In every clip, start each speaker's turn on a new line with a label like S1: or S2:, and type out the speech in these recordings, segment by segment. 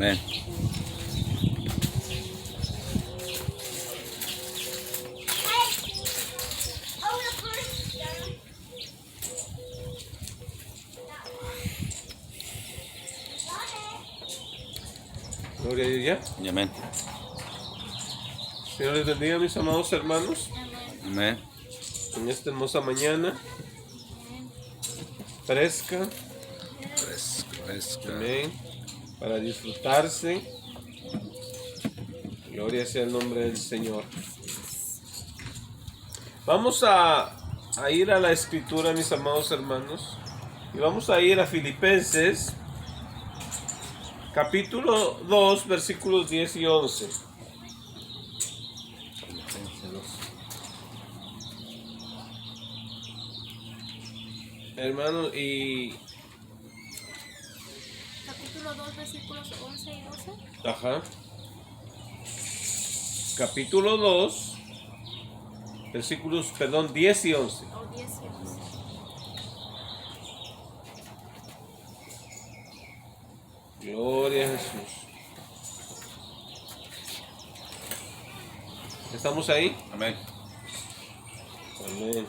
S1: Amén.
S2: Gloria a Dios ya.
S1: Y amén.
S2: Señor les bendiga, mis amados hermanos,
S1: Amén.
S2: en esta hermosa mañana fresca,
S1: Fresca.
S2: amén, para disfrutarse. Gloria sea el nombre del Señor. Vamos a ir a la escritura, mis amados hermanos, y vamos a ir a Filipenses capítulo 2, versículos 10 y 11. Hermano, y...
S3: Capítulo 2, versículos 11 y 12.
S2: Ajá. Capítulo 2, versículos, 10 y 11.
S3: O 10 y 11.
S2: Gloria a Jesús. ¿Estamos ahí?
S1: Amén.
S2: Amén.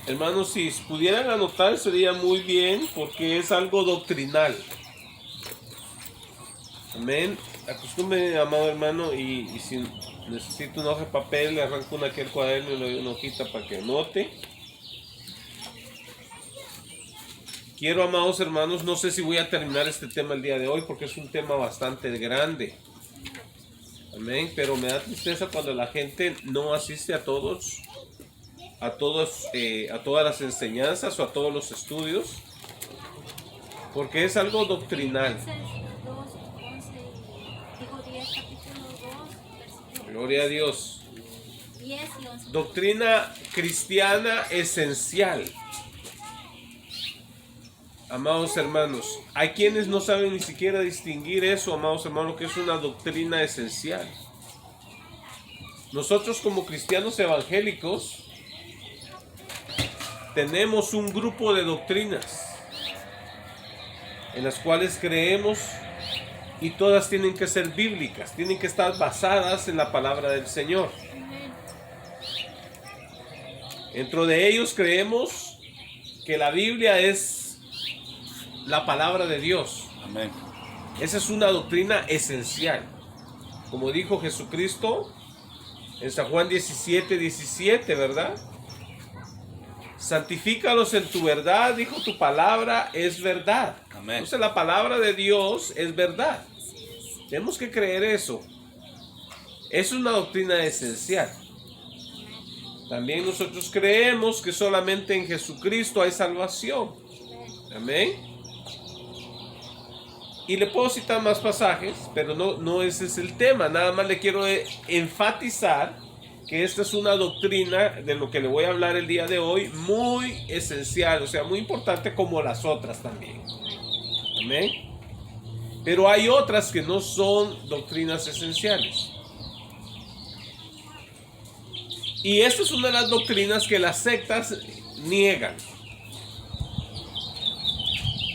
S2: Hermanos, si pudieran anotar sería muy bien porque es algo doctrinal. Amén. Acostumbre, amado hermano, y si necesito una hoja de papel, le arranco una aquí al cuaderno y le doy una hojita para que anote. Quiero, amados hermanos, no sé si voy a terminar este tema el día de hoy porque es un tema bastante grande. Amén. Pero me da tristeza cuando la gente no asiste a todas las enseñanzas o a todos los estudios, porque es algo doctrinal.
S3: 2, 11, digo 10, capítulo 2, versículo
S2: Gloria a Dios.
S3: 10 y 11.
S2: Doctrina cristiana esencial. Amados hermanos, hay quienes no saben ni siquiera distinguir eso, amados hermanos, que es una doctrina esencial. Nosotros como cristianos evangélicos tenemos un grupo de doctrinas en las cuales creemos y todas tienen que ser bíblicas, tienen que estar basadas en la palabra del Señor. Dentro de ellos creemos que la Biblia es la palabra de Dios.
S1: Amén.
S2: Esa es una doctrina esencial. Como dijo Jesucristo en San Juan 17:17, ¿verdad? Santifícalos en tu verdad, dijo, tu palabra es verdad.
S1: Amén.
S2: Entonces la palabra de Dios es verdad. Tenemos que creer eso. Es una doctrina esencial. También nosotros creemos que solamente en Jesucristo hay salvación. Amén. Y le puedo citar más pasajes, pero no ese es el tema. Nada más le quiero enfatizar que esta es una doctrina de lo que le voy a hablar el día de hoy, muy esencial, o sea, muy importante como las otras también. Amén. Pero hay otras que no son doctrinas esenciales. Y esta es una de las doctrinas que las sectas niegan.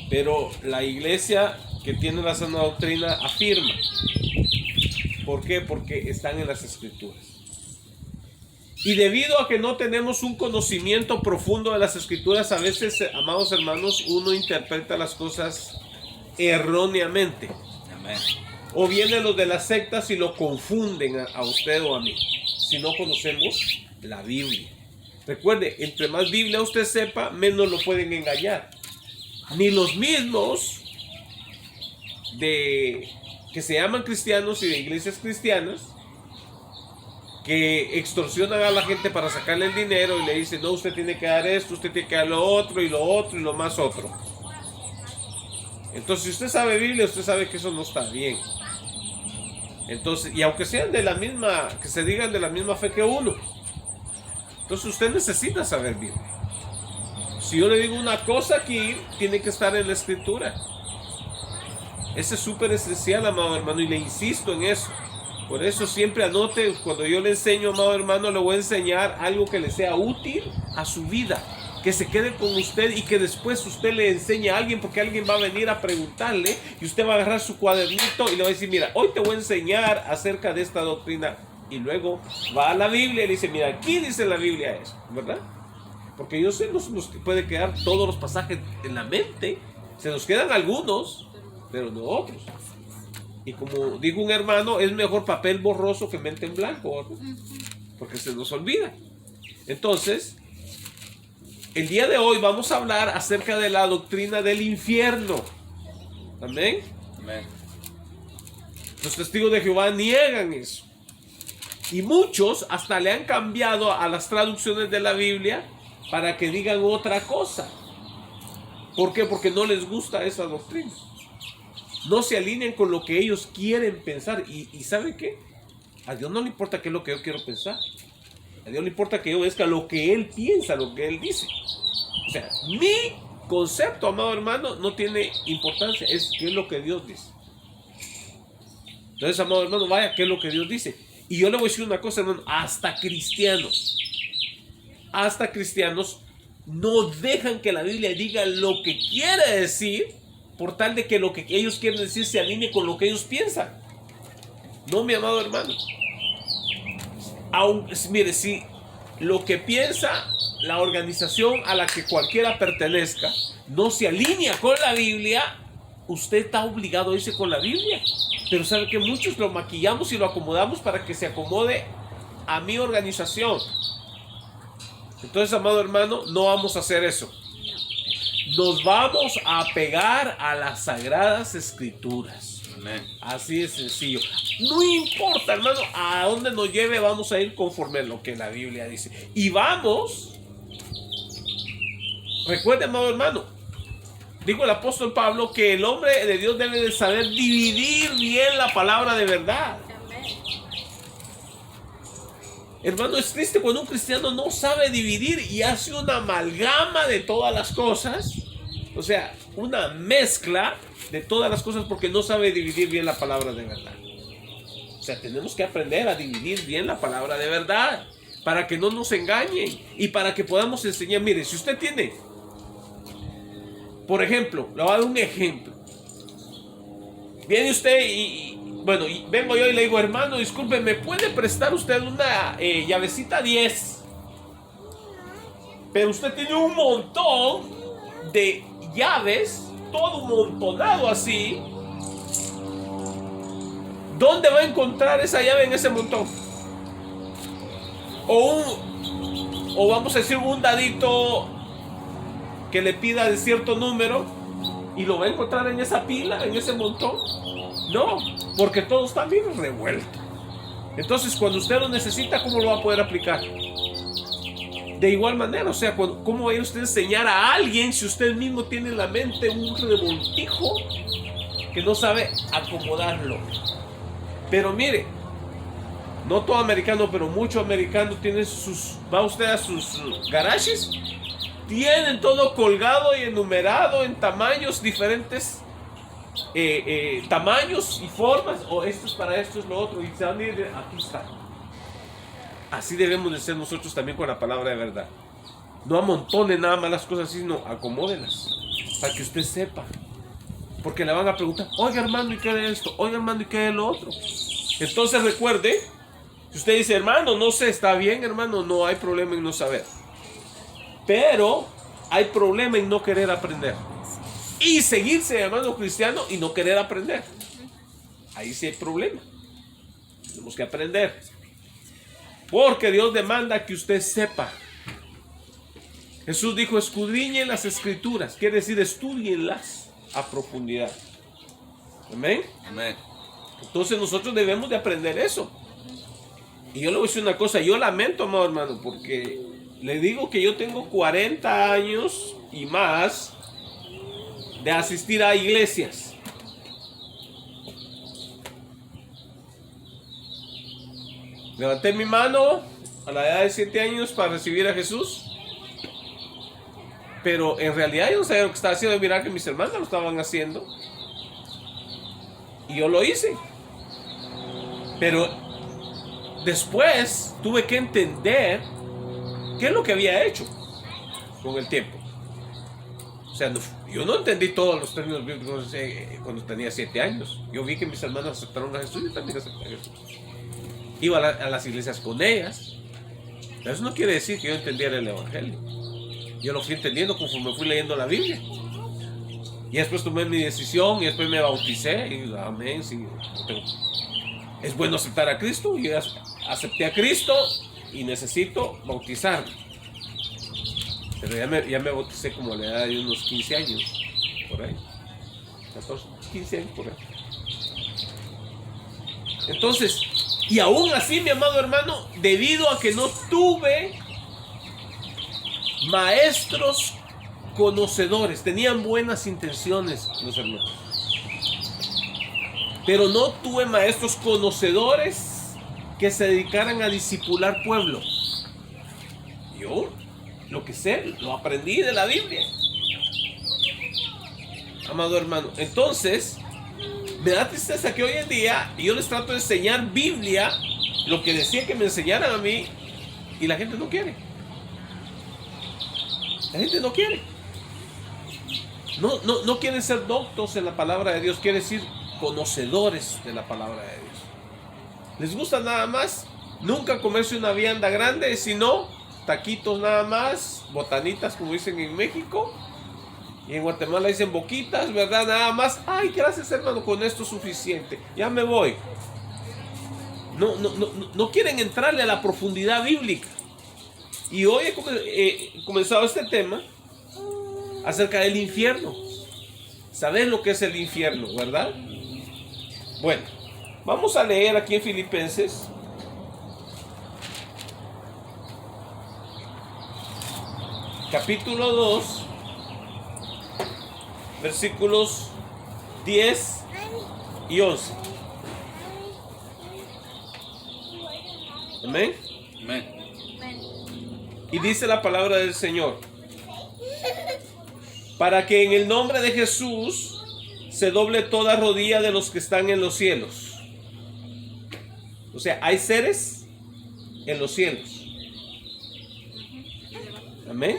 S2: Pero la iglesia que tiene la sana doctrina afirma. ¿Por qué? Porque están en las escrituras. Y debido a que no tenemos un conocimiento profundo de las escrituras, a veces, amados hermanos, uno interpreta las cosas erróneamente.
S1: Amén.
S2: O vienen los de las sectas y lo confunden a usted o a mí, si no conocemos la Biblia. Recuerde, entre más Biblia usted sepa, menos lo pueden engañar. Ni los mismos que se llaman cristianos y de iglesias cristianas, que extorsionan a la gente para sacarle el dinero y le dicen, no, usted tiene que dar esto, usted tiene que dar lo otro y lo más otro. Entonces, si usted sabe Biblia, usted sabe que eso no está bien. Entonces, y aunque sean de la misma, que se digan de la misma fe que uno, entonces usted necesita saber Biblia. Si yo le digo una cosa aquí, tiene que estar en la escritura. Ese es súper esencial, amado hermano, y le insisto en eso. Por eso siempre anote, cuando yo le enseño, amado hermano, le voy a enseñar algo que le sea útil a su vida. que se quede con usted y que después usted le enseñe a alguien, porque alguien va a venir a preguntarle y usted va a agarrar su cuadernito y le va a decir, mira, hoy te voy a enseñar acerca de esta doctrina. Y luego va a la Biblia y dice, mira, aquí dice la Biblia eso, ¿verdad? Porque yo sé, nos puede quedar todos los pasajes en la mente, se nos quedan algunos, pero no otros. Y como dijo un hermano, es mejor papel borroso que mente en blanco, ¿verdad? Porque se nos olvida. Entonces, el día de hoy vamos a hablar acerca de la doctrina del infierno. Amén.
S1: Amén.
S2: Los testigos de Jehová niegan eso. Y muchos hasta le han cambiado a las traducciones de la Biblia para que digan otra cosa. ¿Por qué? Porque no les gusta esa doctrina. No se alinean con lo que ellos quieren pensar. ¿Y saben qué? A Dios no le importa qué es lo que yo quiero pensar. A Dios le importa que yo obedezca lo que Él piensa, lo que Él dice. O sea, mi concepto, amado hermano, no tiene importancia. Es qué es lo que Dios dice. Entonces, amado hermano, vaya, qué es lo que Dios dice. Y yo le voy a decir una cosa, hermano. Hasta cristianos no dejan que la Biblia diga lo que quiere decir, por tal de que lo que ellos quieren decir se alinee con lo que ellos piensan. No, mi amado hermano. Mire, si lo que piensa la organización a la que cualquiera pertenezca no se alinea con la Biblia, usted está obligado a irse con la Biblia. Pero sabe que muchos lo maquillamos y lo acomodamos para que se acomode a mi organización. Entonces, amado hermano, no vamos a hacer eso. Nos vamos a apegar a las Sagradas Escrituras.
S1: Amén.
S2: Así de sencillo. No importa, hermano, a dónde nos lleve, vamos a ir conforme a lo que la Biblia dice. Y vamos. Recuerde, amado hermano, dijo el apóstol Pablo que el hombre de Dios debe de saber dividir bien la palabra de verdad. Hermano, es triste cuando un cristiano no sabe dividir y hace una amalgama de todas las cosas. O sea, una mezcla de todas las cosas porque no sabe dividir bien la palabra de verdad. O sea, tenemos que aprender a dividir bien la palabra de verdad para que no nos engañen y para que podamos enseñar. Mire, si usted tiene, por ejemplo, le voy a dar un ejemplo. Viene usted y vengo yo y le digo, hermano, disculpe, ¿me puede prestar usted una llavecita 10? Pero usted tiene un montón de llaves, todo montonado así. ¿Dónde va a encontrar esa llave en ese montón? O vamos a decir un dadito que le pida de cierto número y lo va a encontrar en esa pila, en ese montón. No, porque todo está bien revuelto. Entonces, cuando usted lo necesita, ¿cómo lo va a poder aplicar? De igual manera, o sea, ¿cómo va a usted enseñar a alguien si usted mismo tiene en la mente un revoltijo que no sabe acomodarlo? Pero mire, no todo americano, pero mucho americano tiene va usted a sus garages, tienen todo colgado y enumerado en tamaños diferentes. Tamaños y formas, o esto es para esto, es lo otro, y se van a ir, aquí está. Así debemos de ser nosotros también con la palabra de verdad. No amontone nada más las cosas, sino acomódelas para que usted sepa, porque le van a preguntar, oiga hermano, ¿y qué es esto? Oiga hermano, ¿y qué es lo otro? Entonces recuerde, si usted dice, hermano, no sé, está bien hermano, no hay problema en no saber, pero hay problema en no querer aprender y seguirse llamando cristiano y no querer aprender. Ahí sí hay problema. Tenemos que aprender, porque Dios demanda que usted sepa. Jesús dijo, escudriñen las escrituras, quiere decir estudienlas a profundidad. Amén.
S1: Amén.
S2: Entonces nosotros debemos de aprender eso. Y yo le voy a decir una cosa, yo lamento, amado hermano, porque le digo que yo tengo 40 años y más de asistir a iglesias. Levanté mi mano a la edad de 7 años para recibir a Jesús, pero en realidad yo no sabía lo que estaba haciendo. Mirar que mis hermanas lo estaban haciendo y yo lo hice, pero después tuve que entender qué es lo que había hecho. con el tiempo. O sea, yo no entendí todos los términos bíblicos cuando tenía 7 años. Yo vi que mis hermanos aceptaron a Jesús y también acepté a Jesús. Iba a las iglesias con ellas. Pero eso no quiere decir que yo entendiera el evangelio. Yo lo fui entendiendo conforme fui leyendo la Biblia. Y después tomé mi decisión y después me bauticé. Y amén, sí. Es bueno aceptar a Cristo. Yo acepté a Cristo y necesito bautizarme. Pero ya me bauticé como a la edad de unos 15 años. Por ahí. 14, 15 años por ahí. Entonces, y aún así, mi amado hermano, debido a que no tuve maestros conocedores, tenían buenas intenciones los hermanos, pero no tuve maestros conocedores que se dedicaran a discipular pueblo. Yo lo que sé, lo aprendí de la Biblia, amado hermano. Entonces, me da tristeza que hoy en día yo les trato de enseñar Biblia, lo que decía que me enseñaran a mí, y la gente no quiere. La gente no quiere. No quieren ser doctos en la palabra de Dios, quieren decir conocedores de la palabra de Dios. Les gusta nada más nunca comerse una vianda grande, sino taquitos nada más, botanitas como dicen en México. Y en Guatemala dicen boquitas, ¿verdad? Nada más. Ay, gracias hermano, con esto es suficiente. Ya me voy. No quieren entrarle a la profundidad bíblica. Y hoy he comenzado este tema acerca del infierno. ¿Sabes lo que es el infierno, verdad? Bueno, vamos a leer aquí en Filipenses. Capítulo 2. Versículos 10 y 11. Amén.
S1: Amén.
S2: Y dice la palabra del Señor: para que en el nombre de Jesús se doble toda rodilla de los que están en los cielos. O sea, hay seres en los cielos. Amén.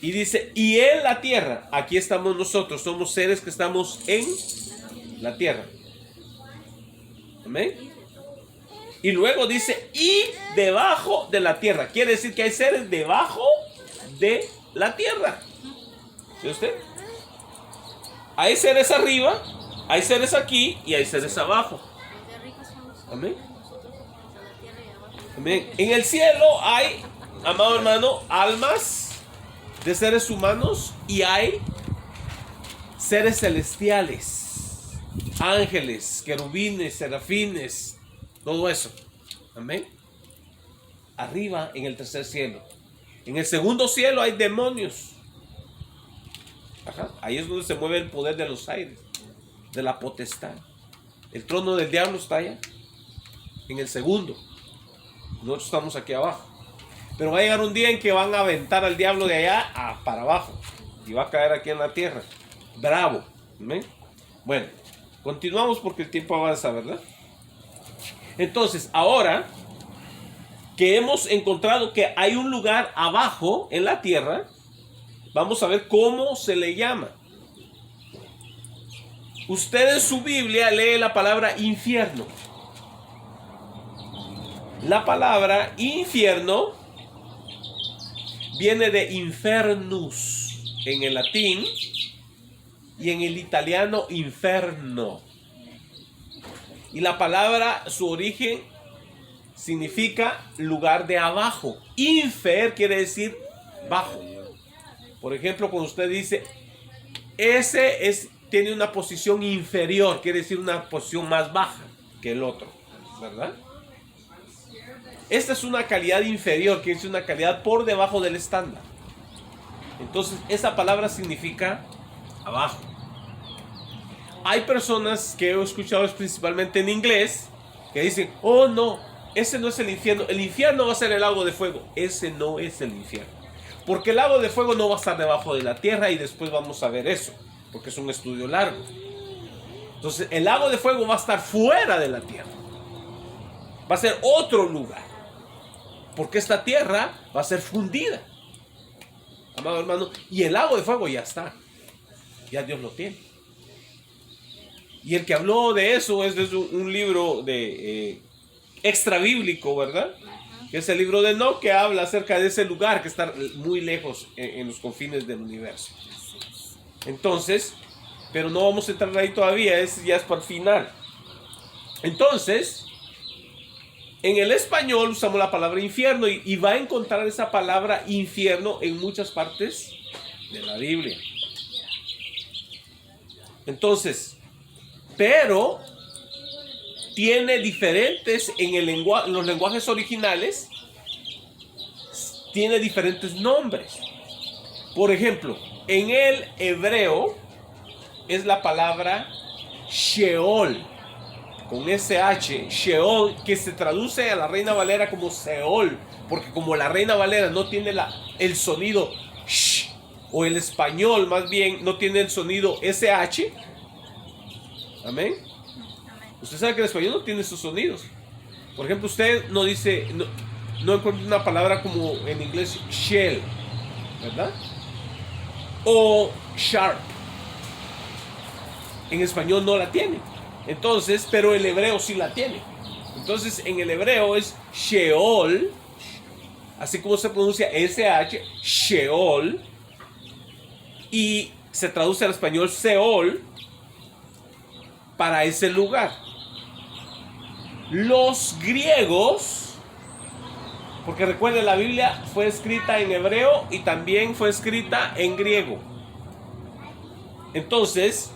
S2: Y dice, y en la tierra, aquí estamos nosotros, somos seres que estamos en la tierra. Amén. Y luego dice, y debajo de la tierra. Quiere decir que hay seres debajo de la tierra. ¿Sí usted? Hay seres arriba, hay seres aquí y hay seres abajo. Amén. Amén. En el cielo hay, amado hermano, almas de seres humanos y hay seres celestiales, ángeles, querubines, serafines, todo eso. Amén. Arriba en el tercer cielo. En el segundo cielo hay demonios. Ajá. Ahí es donde se mueve el poder de los aires, de la potestad. El trono del diablo está allá, en el segundo. Nosotros estamos aquí abajo. Pero va a llegar un día en que van a aventar al diablo de allá para abajo. Y va a caer aquí en la tierra. Bravo. ¿Amén? Bueno, continuamos porque el tiempo avanza, ¿verdad? Entonces, ahora que hemos encontrado que hay un lugar abajo en la tierra, vamos a ver cómo se le llama. Usted en su Biblia lee la palabra infierno. La palabra infierno viene de infernus en el latín y en el italiano inferno. Y la palabra, su origen significa lugar de abajo. Infer quiere decir bajo. Por ejemplo, cuando usted dice tiene una posición inferior, quiere decir una posición más baja que el otro, ¿verdad? Esta es una calidad inferior, quiere decir una calidad por debajo del estándar. Entonces, esa palabra significa abajo. Hay personas que he escuchado principalmente en inglés que dicen, oh no, ese no es el infierno va a ser el lago de fuego. Ese no es el infierno. Porque el lago de fuego no va a estar debajo de la tierra y después vamos a ver eso, porque es un estudio largo. Entonces, el lago de fuego va a estar fuera de la tierra. Va a ser otro lugar. Porque esta tierra va a ser fundida. amado hermano, y el lago de fuego ya está. Ya Dios lo tiene. Y el que habló de eso es de un libro de extra bíblico, ¿verdad? Que es el libro de Enoc, que habla acerca de ese lugar que está muy lejos en los confines del universo. Entonces, pero no vamos a entrar ahí todavía, ya es para el final. Entonces, en el español usamos la palabra infierno y va a encontrar esa palabra infierno en muchas partes de la Biblia. Entonces, pero tiene diferentes en los lenguajes originales, tiene diferentes nombres. Por ejemplo, en el hebreo es la palabra Sheol, con SH, Sheol, que se traduce a la Reina Valera como Seol, porque como la Reina Valera no tiene el sonido sh, o el español más bien no tiene el sonido SH, amén. Usted sabe que el español no tiene esos sonidos. Por ejemplo, usted no dice, no encuentra una palabra como en inglés shell, ¿verdad? O sharp. En español no la tiene. Entonces, pero el hebreo sí la tiene. Entonces, en el hebreo es Sheol, así como se pronuncia SH, Sheol, y se traduce al español Seol para ese lugar. Los griegos, porque recuerden, la Biblia fue escrita en hebreo y también fue escrita en griego. Entonces,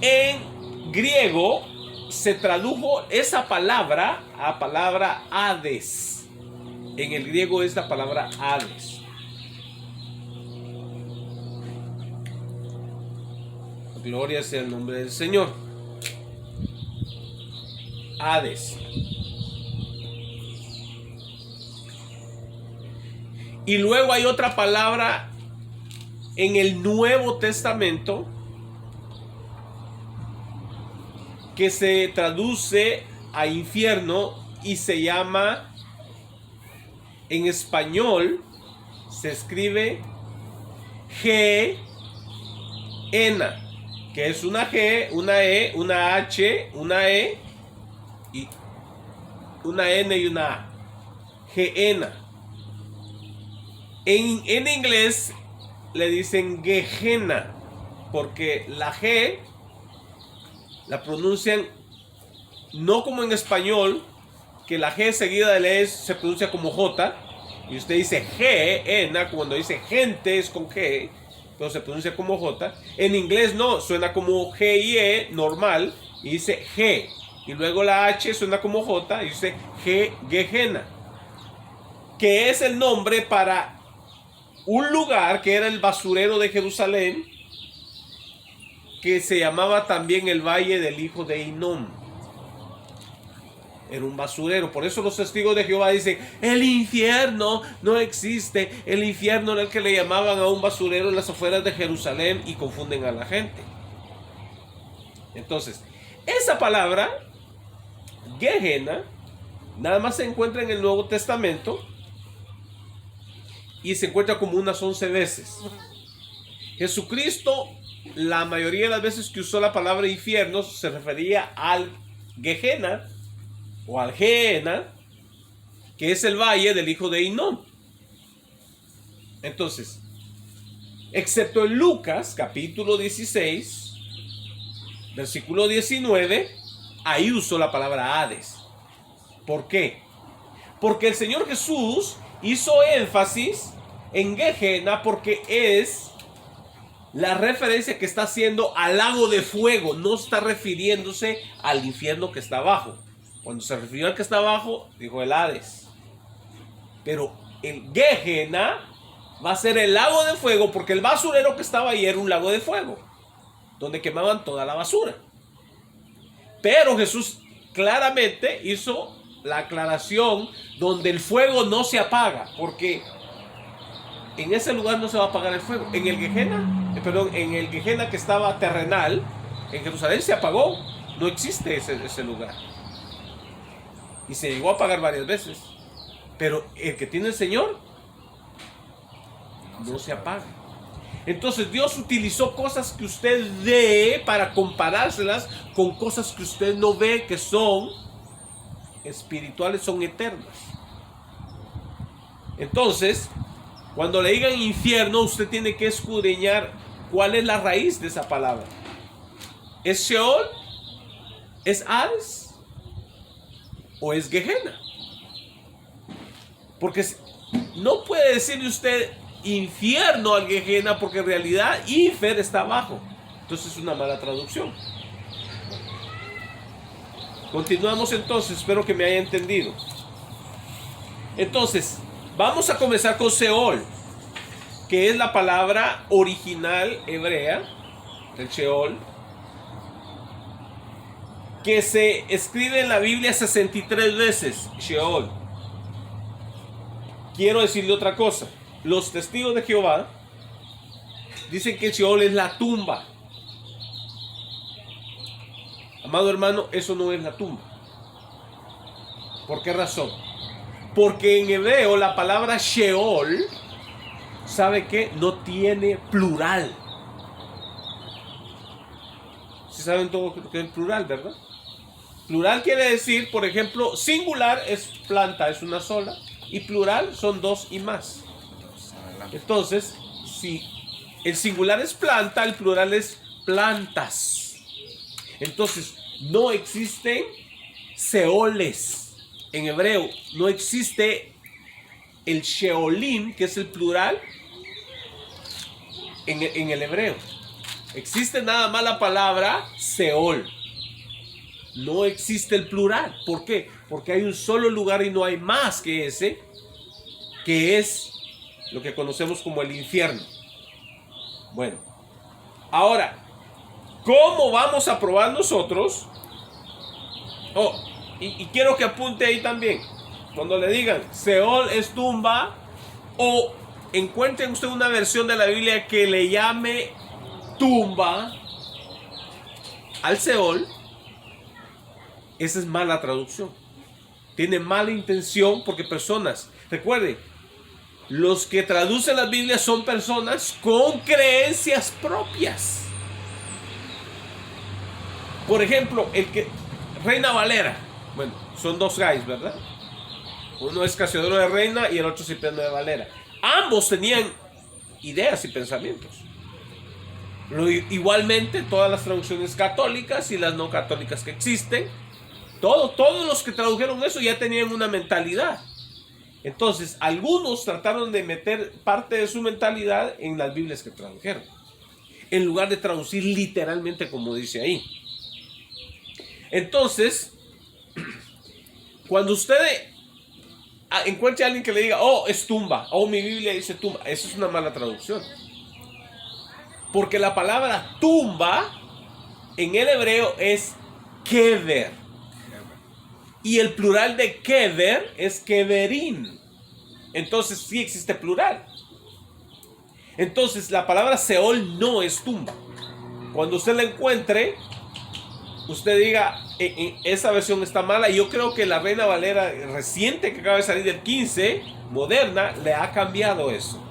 S2: en griego se tradujo esa palabra a palabra Hades. En el griego es la palabra Hades. Gloria sea el nombre del Señor. Hades. Y luego hay otra palabra en el Nuevo Testamento que se traduce a infierno y se llama, en español se escribe Gehenna, que es una G, una E, una H, una E y una N y una A. Gehenna. En inglés le dicen Gehenna porque la G la pronuncian no como en español, que la G seguida de la E se pronuncia como J, y usted dice Gehenna cuando dice gente es con G, pero se pronuncia como J. En inglés no, suena como G-I-E normal y dice G. Y luego la H suena como J y dice Gehenna, que es el nombre para un lugar que era el basurero de Jerusalén, que se llamaba también el Valle del Hijo de Hinnom. Era un basurero. Por eso los testigos de Jehová dicen, el infierno no existe. El infierno era el que le llamaban a un basurero en las afueras de Jerusalén y confunden a la gente. Entonces, esa palabra Gehenna nada más se encuentra en el Nuevo Testamento y se encuentra como unas 11 veces. Jesucristo, la mayoría de las veces que usó la palabra infierno, se refería al Gehenna o al Gehenna, que es el valle del hijo de Hinnom. Entonces, excepto en Lucas capítulo 16 versículo 19, ahí usó la palabra Hades. ¿Por qué? Porque el Señor Jesús hizo énfasis en Gehenna porque es la referencia que está haciendo al lago de fuego, no está refiriéndose al infierno que está abajo. Cuando se refirió al que está abajo, dijo el Hades. Pero el Gehenna va a ser el lago de fuego porque el basurero que estaba ahí era un lago de fuego, donde quemaban toda la basura. Pero Jesús claramente hizo la aclaración donde el fuego no se apaga, porque en ese lugar no se va a apagar el fuego. En el Gehenna que estaba terrenal, en Jerusalén se apagó, no existe ese lugar. Y se llegó a apagar varias veces. Pero el que tiene el Señor no se apaga. Entonces Dios utilizó cosas que usted ve para comparárselas con cosas que usted no ve, que son espirituales, son eternas. Entonces, cuando le digan infierno, usted tiene que escudriñar cuál es la raíz de esa palabra. ¿Es Sheol? ¿Es Hades? ¿O es Gehenna? Porque no puede decirle usted infierno al Gehenna, porque en realidad Infer está abajo. Entonces es una mala traducción. Continuamos entonces, espero que me haya entendido. Entonces, vamos a comenzar con Seol, que es la palabra original hebrea, el Sheol, que se escribe en la Biblia 63 veces, Sheol. Quiero decirle otra cosa. Los testigos de Jehová dicen que el Sheol es la tumba. Amado hermano, eso no es la tumba. ¿Por qué razón? Porque en hebreo la palabra Sheol, ¿sabe qué? No tiene plural. ¿Sí saben todo lo que es plural, verdad? Plural quiere decir, por ejemplo, singular es planta, es una sola, y plural son dos y más. Entonces, si el singular es planta, el plural es plantas. Entonces, no existen seoles en hebreo. No existe el sheolim, que es el plural, en el hebreo. Existe nada más la palabra seol. No existe el plural. ¿Por qué? Porque hay un solo lugar y no hay más que ese, que es lo que conocemos como el infierno. Bueno, ahora, ¿cómo vamos a probar nosotros? Y quiero que apunte ahí también. Cuando le digan Seol es tumba, o encuentren usted una versión de la Biblia que le llame tumba al Seol, esa es mala traducción. Tiene mala intención, porque personas, recuerden, los que traducen las Biblias son personas con creencias propias. Por ejemplo, Reina Valera. Bueno, son dos guys, ¿verdad? Uno es Casiodoro de Reina y el otro Cipriano de Valera. Ambos tenían ideas y pensamientos. Igualmente, todas las traducciones católicas y las no católicas que existen, todos los que tradujeron eso ya tenían una mentalidad. Entonces, algunos trataron de meter parte de su mentalidad en las Biblias que tradujeron, en lugar de traducir literalmente como dice ahí. Entonces, cuando usted encuentre a alguien que le diga, oh, es tumba, oh, mi Biblia dice tumba, eso es una mala traducción. Porque la palabra tumba en el hebreo es kever. Y el plural de kever es keverim. Entonces sí existe plural. Entonces la palabra Seol no es tumba. Cuando usted la encuentre, usted diga, esa versión está mala. Y yo creo que la Reina Valera reciente, que acaba de salir del 15, moderna, le ha cambiado eso.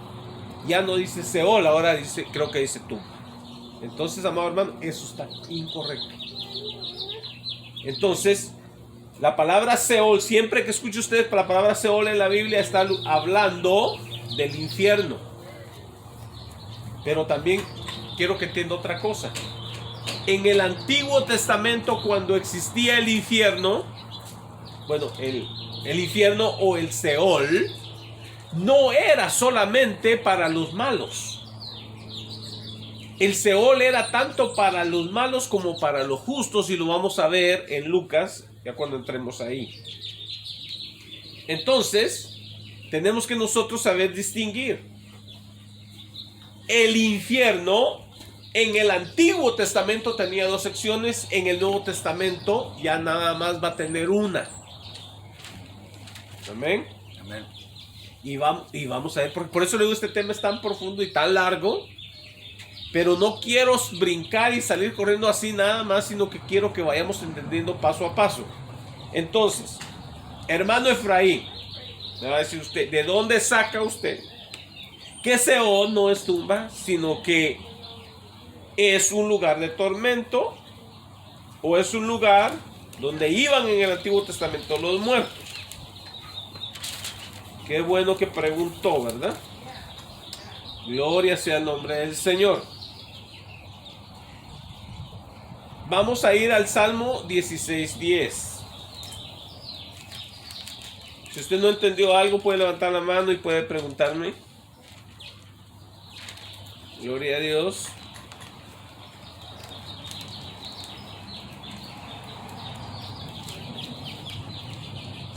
S2: Ya no dice Seol, ahora creo que dice tumba. Entonces, amado hermano, eso está incorrecto. Entonces, la palabra Seol, siempre que escuche usted la palabra Seol en la Biblia, está hablando del infierno. Pero también quiero que entienda otra cosa. En el Antiguo Testamento, cuando existía el infierno, bueno, el infierno o el Seol, no era solamente para los malos. El Seol era tanto para los malos como para los justos, y lo vamos a ver en Lucas, ya cuando entremos ahí. Entonces, tenemos que nosotros saber distinguir. El infierno en el Antiguo Testamento tenía dos secciones, en el Nuevo Testamento ya nada más va a tener una. Amén.
S1: Amén.
S2: Y vamos a ver, por eso le digo, este tema es tan profundo y tan largo, pero no quiero brincar y salir corriendo así nada más, sino que quiero que vayamos entendiendo paso a paso. Entonces, hermano Efraín, me va a decir usted, ¿de dónde saca usted que Seol no es tumba, sino que es un lugar de tormento, o es un lugar donde iban en el Antiguo Testamento los muertos. Qué bueno que preguntó, ¿verdad? Gloria sea el nombre del Señor. Vamos a ir al Salmo 16:10. Si usted no entendió algo, puede levantar la mano y puede preguntarme. Gloria a Dios.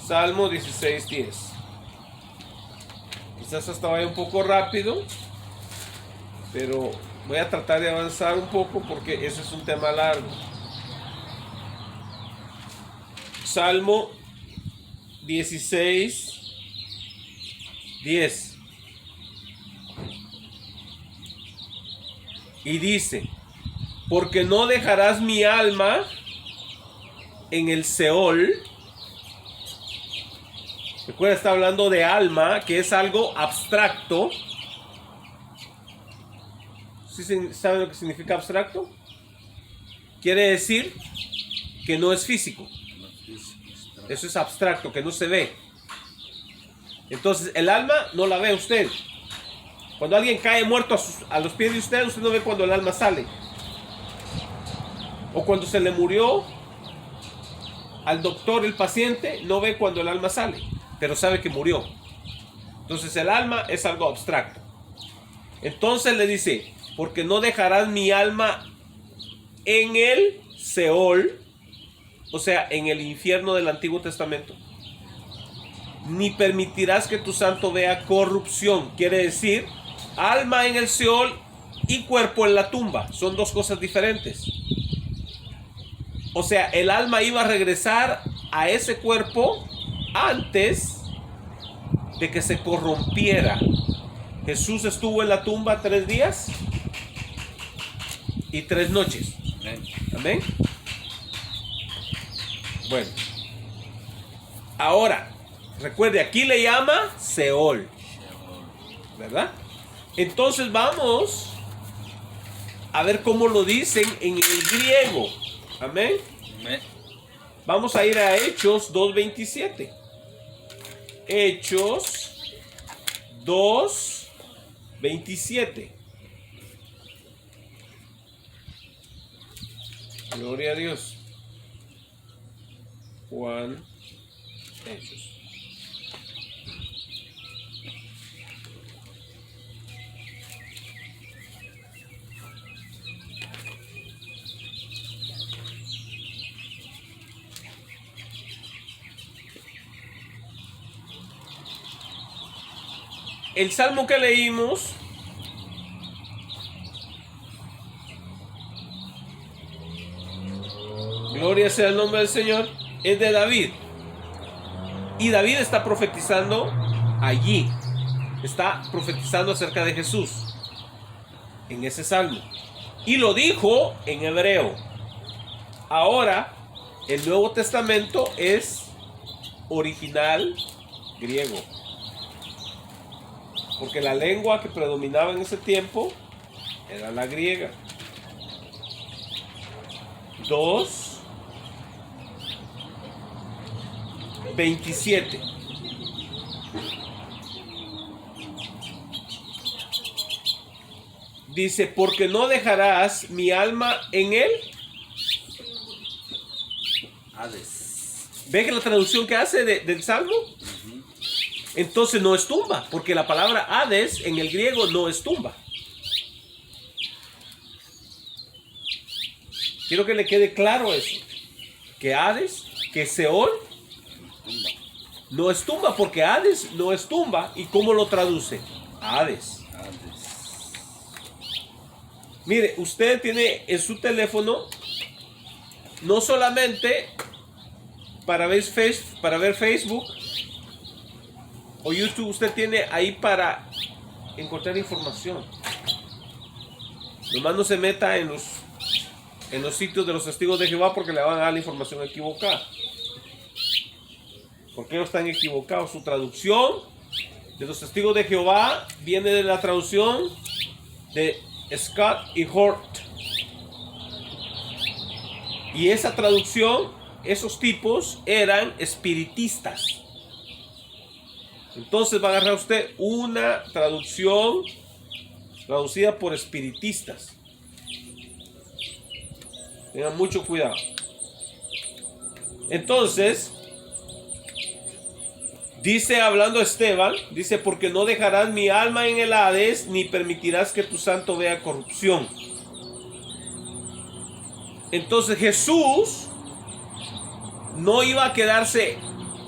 S2: Salmo 16:10. Quizás hasta vaya un poco rápido, pero voy a tratar de avanzar un poco porque ese es un tema largo. Salmo 16:10. Y dice: porque no dejarás mi alma en el Seol. Recuerda, está hablando de alma, que es algo abstracto. ¿Sí saben lo que significa abstracto? Quiere decir que no es físico. Eso es abstracto, que no se ve. Entonces, el alma no la ve usted. Cuando alguien cae muerto a los pies de usted, usted no ve cuando el alma sale. O cuando se le murió al doctor el paciente, no ve cuando el alma sale, pero sabe que murió. Entonces el alma es algo abstracto. Entonces le dice: porque no dejarás mi alma en el Seol, o sea, en el infierno del Antiguo Testamento, ni permitirás que tu santo vea corrupción. Quiere decir, alma en el Seol y cuerpo en la tumba. Son dos cosas diferentes. O sea, el alma iba a regresar a ese cuerpo antes de que se corrompiera. Jesús estuvo en la tumba 3 días y 3 noches. Amén. Bueno, ahora, recuerde, aquí le llama Seol, ¿verdad? Entonces vamos a ver cómo lo dicen en el griego. Amén.
S1: Amén.
S2: Vamos a ir a Hechos 2:27. Hechos 2:27. Gloria a Dios. Juan, Hechos. El salmo que leímos gloria sea el nombre del Señor, es de David. Y David está profetizando allí. Está profetizando acerca de Jesús en ese salmo. Y lo dijo en hebreo. Ahora, el Nuevo Testamento es original griego. Porque la lengua que predominaba en ese tiempo era la griega. 2:27. Dice: porque no dejarás mi alma en él.
S1: Hades.
S2: ¿Ve que la traducción que hace del Salmo? Entonces no es tumba, porque la palabra Hades en el griego no es tumba. Quiero que le quede claro eso. Que Hades, que Seol, no es tumba, porque Hades no es tumba. ¿Y cómo lo traduce? Hades.
S1: Hades.
S2: Mire, usted tiene en su teléfono no solamente para ver Facebook o YouTube, usted tiene ahí para encontrar información. Nomás no se meta en los sitios de los testigos de Jehová, porque le van a dar la información equivocada. Porque ellos están equivocados. Su traducción de los testigos de Jehová viene de la traducción de Scott y Hort. Y esa traducción, esos tipos eran espiritistas. Entonces va a agarrar usted una traducción traducida por espiritistas. Tengan mucho cuidado. Entonces, dice, hablando Esteban, dice, porque no dejarás mi alma en el Hades, ni permitirás que tu santo vea corrupción. Entonces Jesús no iba a quedarse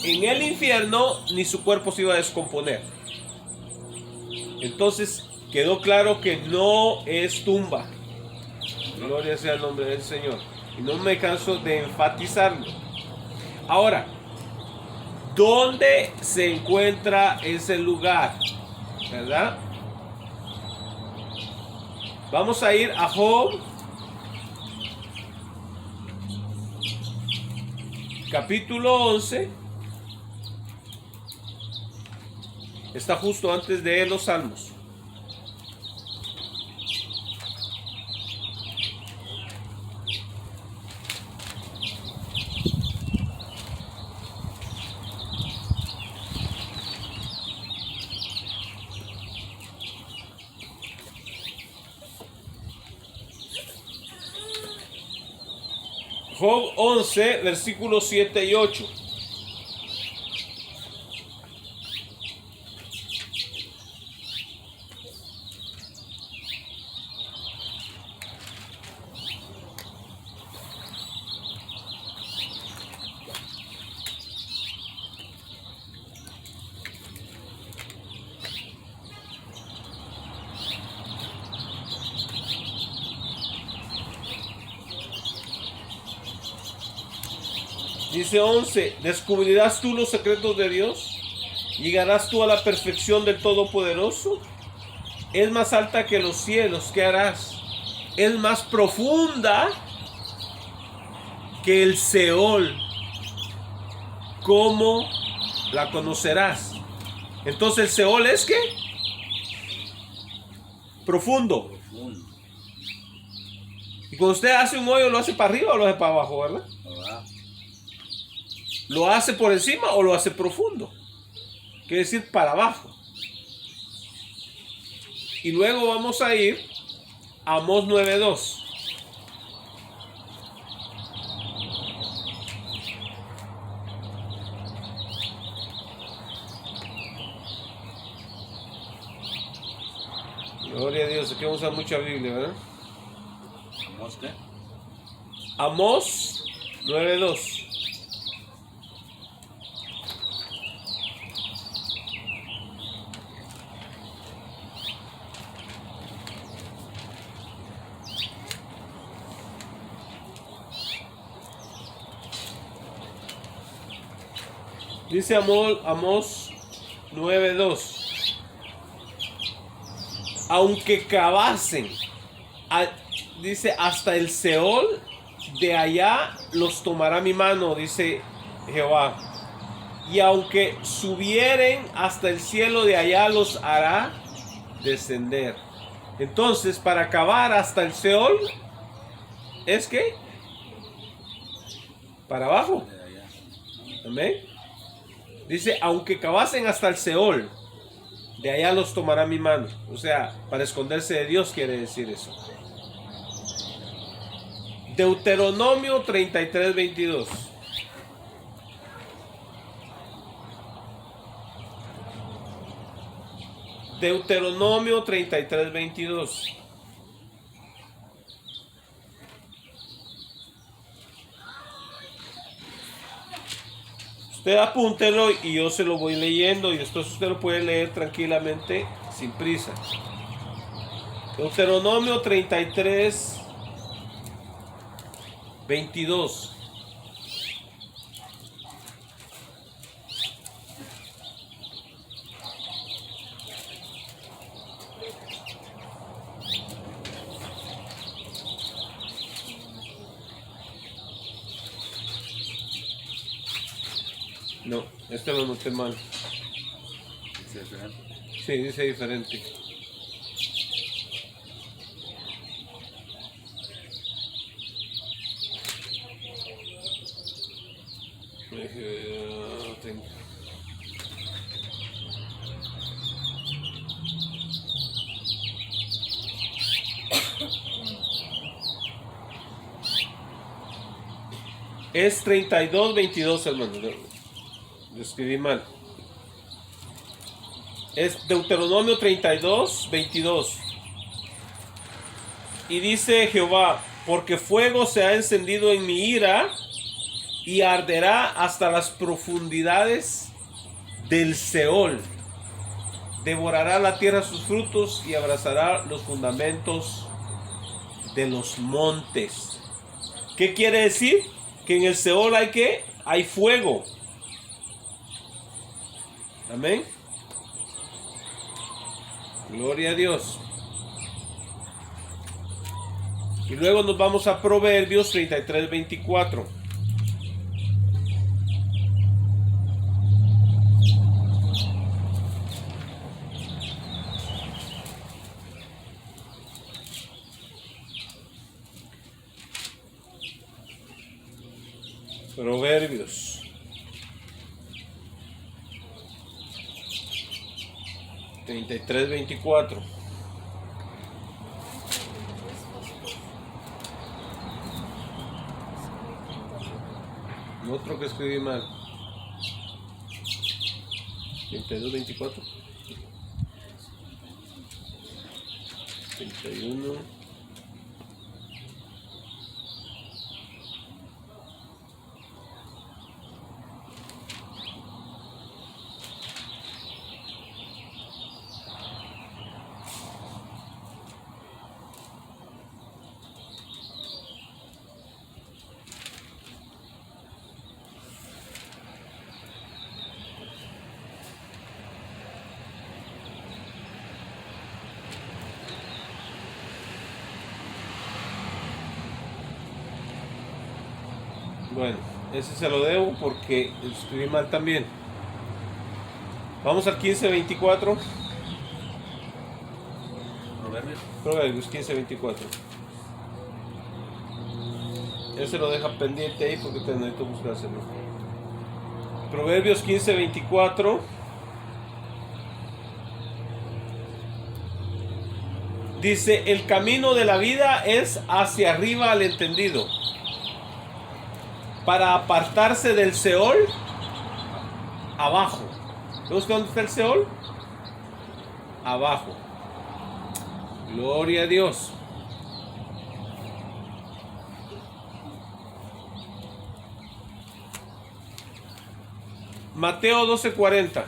S2: en el infierno, ni su cuerpo se iba a descomponer. Entonces quedó claro que no es tumba. Gloria sea el nombre del Señor. Y no me canso de enfatizarlo. Ahora, ¿dónde se encuentra ese lugar? ¿Verdad? Vamos a ir a Job, capítulo 11. Está justo antes de los Salmos. Job 11, versículos 7 y 8. Dice 11, ¿descubrirás tú los secretos de Dios? ¿Llegarás tú a la perfección del Todopoderoso? Es más alta que los cielos, ¿qué harás? Es más profunda que el Seol, ¿cómo la conocerás? Entonces el Seol es ¿qué? Profundo.
S1: Profundo.
S2: Y cuando usted hace un hoyo, ¿lo hace para arriba o lo hace para abajo, verdad?
S1: ¿Verdad?
S2: ¿Lo hace por encima o lo hace profundo? Quiere decir para abajo. Y luego vamos a ir a Amós 9:2. Gloria a Dios, aquí vamos a usar mucha Biblia, ¿verdad?
S1: ¿Amós qué?
S2: Amós 9:2. Dice Amós 9:2. Aunque cavasen, dice, hasta el Seol, de allá los tomará mi mano, dice Jehová. Y aunque subieren hasta el cielo, de allá los hará descender. Entonces, para cavar hasta el Seol, ¿es qué? Para abajo.
S1: De allá.
S2: Amén. Dice, aunque cavasen hasta el Seol, de allá los tomará mi mano. O sea, para esconderse de Dios quiere decir eso. Deuteronomio 33:22. Deuteronomio 33:22. Usted apúntelo y yo se lo voy leyendo y después usted lo puede leer tranquilamente, sin prisa. Deuteronomio 33:22. No, este lo noté mal.
S1: Dice diferente.
S2: Sí, dice diferente. Es 32:22, hermano. Lo escribí mal. Es Deuteronomio 32:22. Y dice Jehová: porque fuego se ha encendido en mi ira y arderá hasta las profundidades del Seol. Devorará la tierra sus frutos y abrazará los fundamentos de los montes. ¿Qué quiere decir? Que en el Seol hay ¿qué? Hay fuego. Amén. Gloria a Dios. Y luego nos vamos a Proverbios 33:24. Proverbios 33:24. Otro que escribí mal. 32:24. 31. Bueno, ese se lo debo porque escribí mal también. Vamos al 15:24.
S1: Proverbios.
S2: Proverbios 15:24. Ese lo deja pendiente ahí porque te necesito buscárselo. Proverbios 15:24. Dice: el camino de la vida es hacia arriba al entendido, para apartarse del Seol, abajo. ¿Ves dónde está el Seol? Abajo. Gloria a Dios. Mateo 12:40.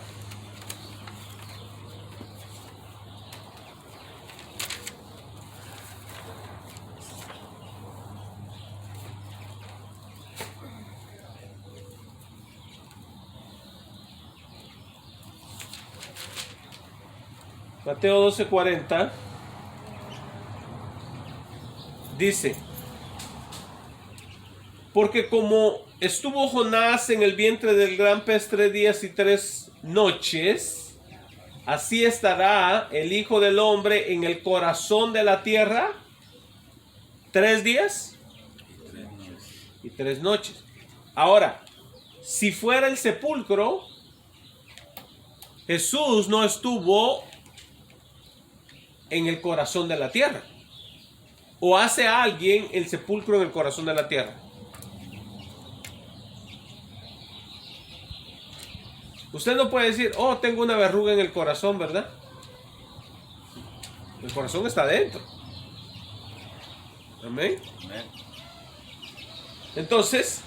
S2: Mateo 12:40 dice: porque como estuvo Jonás en el vientre del gran pez 3 días y 3 noches, así estará el Hijo del Hombre en el corazón de la tierra 3 días y 3 noches. Ahora, si fuera el sepulcro, Jesús no estuvo en el corazón de la tierra. ¿O hace a alguien el sepulcro en el corazón de la tierra? Usted no puede decir: oh, tengo una verruga en el corazón, ¿verdad? El corazón está dentro. Amén.
S1: Amén.
S2: Entonces,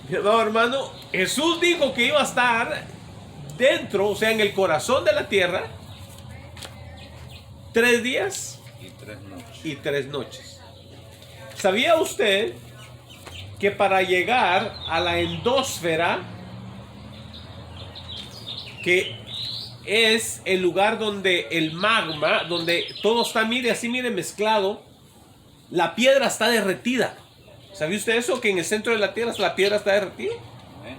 S2: mi amado hermano, Jesús dijo que iba a estar dentro, o sea, en el corazón de la tierra, 3 días y 3 noches. ¿Sabía usted que para llegar a la endósfera, que es el lugar donde el magma, donde todo está, mire, así, mire, mezclado, la piedra está derretida? ¿Sabía usted eso? Que en el centro de la tierra la piedra está derretida.
S1: Amén.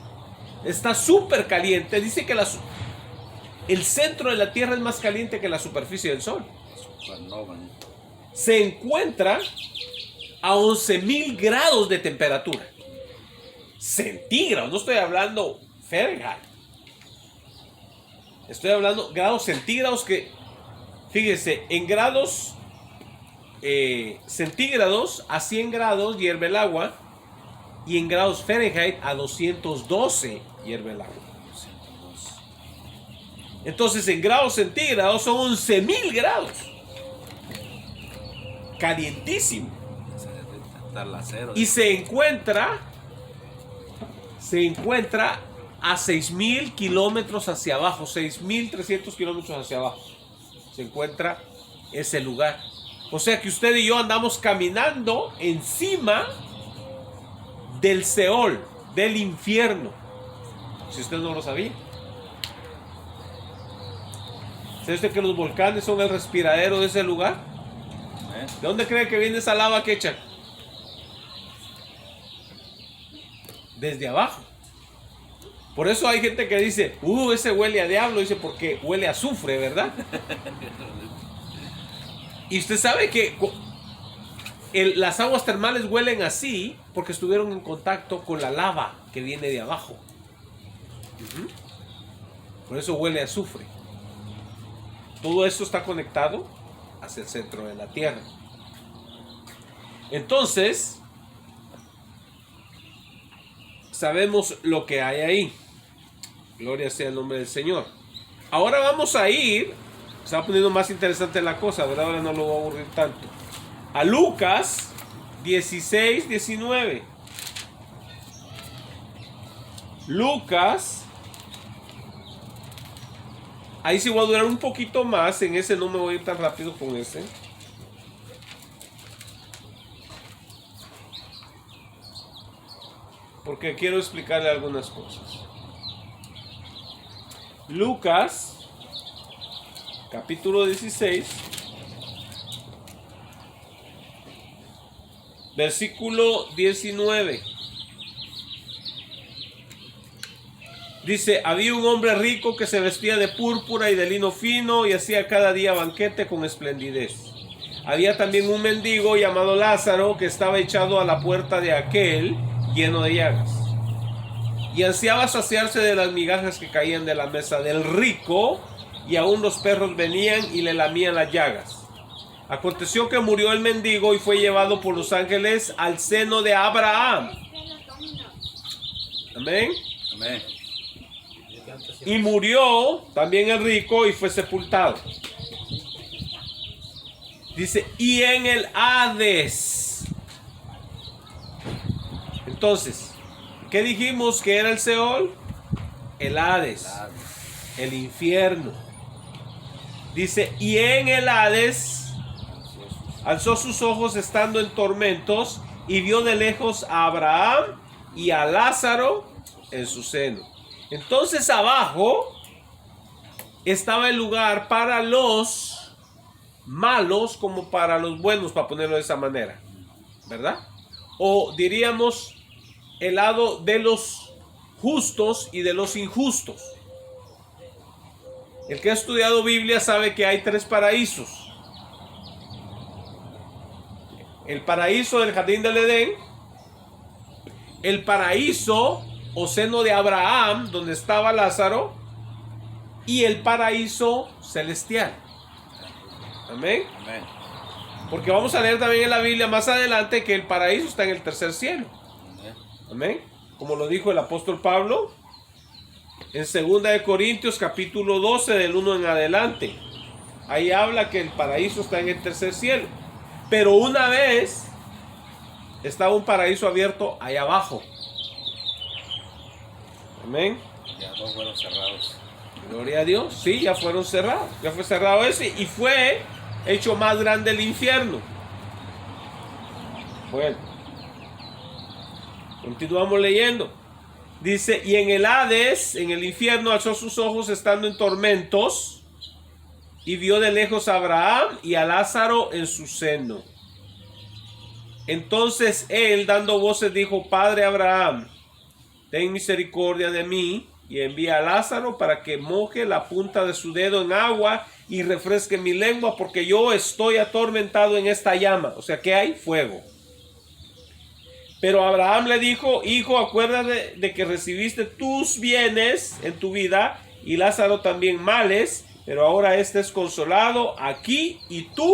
S2: Está súper caliente. Dice que El centro de la Tierra es más caliente que la superficie del Sol.
S1: Supernova, ¿no?
S2: Se encuentra a 11.000 grados de temperatura. Centígrados, no estoy hablando Fahrenheit. Estoy hablando grados centígrados que, fíjese, en grados centígrados a 100 grados hierve el agua y en grados Fahrenheit a 212 hierve el agua.
S1: 102.
S2: Entonces en grados centígrados son 11.000 grados. Calientísimo.
S1: Se derrite hasta el acero.
S2: Y se encuentra a 6.000 kilómetros hacia abajo, 6.300 kilómetros hacia abajo. Se encuentra ese lugar. O sea que usted y yo andamos caminando encima del Seol, del infierno. Si usted no lo sabía. ¿Sabe usted que los volcanes son el respiradero de ese lugar? ¿De dónde cree que viene esa lava que echan? Desde abajo. Por eso hay gente que dice, ese huele a diablo, dice porque huele a azufre, ¿verdad? Y usted sabe que las aguas termales huelen así porque estuvieron en contacto con la lava que viene de abajo. Por eso huele a azufre. Todo esto está conectado hacia el centro de la Tierra. Entonces, sabemos lo que hay ahí. Gloria sea el nombre del Señor. Ahora vamos a ir, se va poniendo más interesante la cosa, ¿verdad? Ahora no lo voy a aburrir tanto. A Lucas 16, 19. Lucas. Ahí sí voy a durar un poquito más, en ese no me voy a ir tan rápido con ese. Porque quiero explicarle algunas cosas. Lucas, capítulo 16, versículo 19. Dice, había un hombre rico que se vestía de púrpura y de lino fino y hacía cada día banquete con esplendidez. Había también un mendigo llamado Lázaro que estaba echado a la puerta de aquel, lleno de llagas, y ansiaba saciarse de las migajas que caían de la mesa del rico, y aún los perros venían y le lamían las llagas. Aconteció que murió el mendigo y fue llevado por los ángeles al seno de Abraham. Amén.
S1: Amén.
S2: Y murió también el rico y fue sepultado. Dice, y en el Hades. Entonces, ¿qué dijimos que era el Seol? El Hades, el infierno. Dice, y en el Hades alzó sus ojos estando en tormentos y vio de lejos a Abraham y a Lázaro en su seno. Entonces abajo estaba el lugar para los malos como para los buenos, para ponerlo de esa manera, ¿verdad? O diríamos el lado de los justos y de los injustos. El que ha estudiado Biblia sabe que hay tres paraísos. El paraíso del jardín del Edén, el paraíso o seno de Abraham, donde estaba Lázaro, y el paraíso celestial. Amén.
S1: Amén.
S2: Porque vamos a leer también en la Biblia más adelante que el paraíso está en el tercer cielo. Amén. Como lo dijo el apóstol Pablo en 2 de Corintios capítulo 12 del 1 en adelante. Ahí habla que el paraíso está en el tercer cielo. Pero una vez estaba un paraíso abierto allá abajo. Amén.
S1: Ya dos fueron cerrados.
S2: Gloria a Dios. Sí, ya fueron cerrados. Ya fue cerrado ese y fue hecho más grande el infierno. Bueno. Continuamos leyendo. Dice, y en el Hades, en el infierno, alzó sus ojos estando en tormentos y vio de lejos a Abraham y a Lázaro en su seno. Entonces él, dando voces, dijo, Padre Abraham, ten misericordia de mí y envía a Lázaro para que moje la punta de su dedo en agua y refresque mi lengua, porque yo estoy atormentado en esta llama. O sea, ¿qué hay? Fuego. Pero Abraham le dijo: hijo, acuérdate de que recibiste tus bienes en tu vida y Lázaro también males, pero ahora este es consolado aquí y tú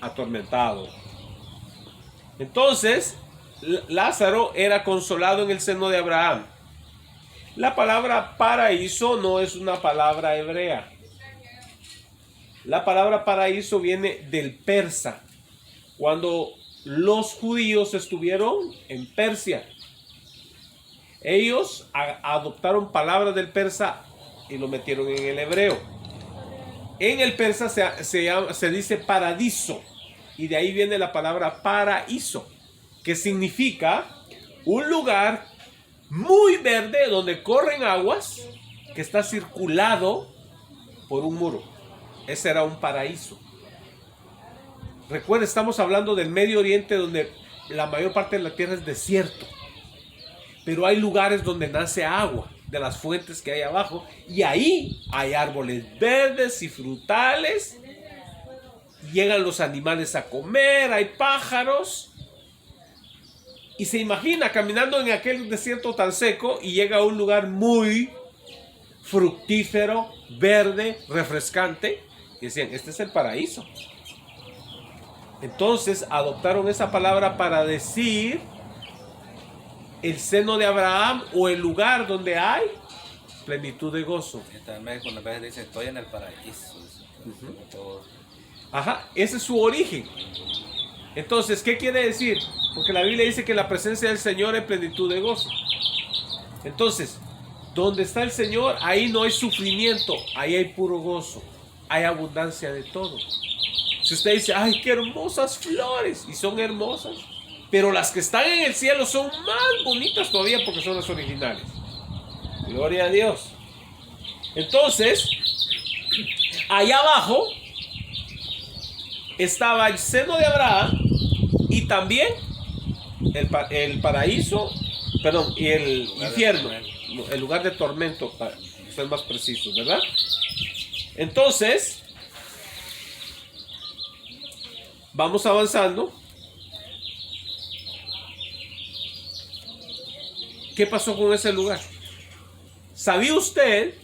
S2: atormentado. Entonces, Lázaro era consolado en el seno de Abraham. La palabra paraíso no es una palabra hebrea. La palabra paraíso viene del persa. Cuando los judíos estuvieron en Persia, ellos adoptaron palabras del persa y lo metieron en el hebreo. En el persa se dice paradiso, y de ahí viene la palabra paraíso, que significa un lugar muy verde donde corren aguas, que está circulado por un muro. Ese era un paraíso. Recuerda, estamos hablando del Medio Oriente, donde la mayor parte de la tierra es desierto, pero hay lugares donde nace agua de las fuentes que hay abajo, y ahí hay árboles verdes y frutales. Llegan los animales a comer, hay pájaros, y se imagina caminando en aquel desierto tan seco y llega a un lugar muy fructífero, verde, refrescante, y decían: este es el paraíso. Entonces adoptaron esa palabra para decir el seno de Abraham, o el lugar donde hay plenitud de gozo.
S1: Y también cuando a veces dice estoy en el paraíso.
S2: Ajá, ese es su origen. Entonces, ¿qué quiere decir? Porque la Biblia dice que la presencia del Señor es plenitud de gozo. Entonces, donde está el Señor, ahí no hay sufrimiento, ahí hay puro gozo, hay abundancia de todo. Si usted dice: ay, qué hermosas flores, y son hermosas, pero las que están en el cielo son más bonitas todavía porque son las originales. Gloria a Dios. Entonces, allá abajo estaba el seno de Abraham y también el paraíso, perdón, y el infierno, el lugar de tormento, para ser más preciso, ¿verdad? Entonces, vamos avanzando. ¿Qué pasó con ese lugar? ¿Sabía usted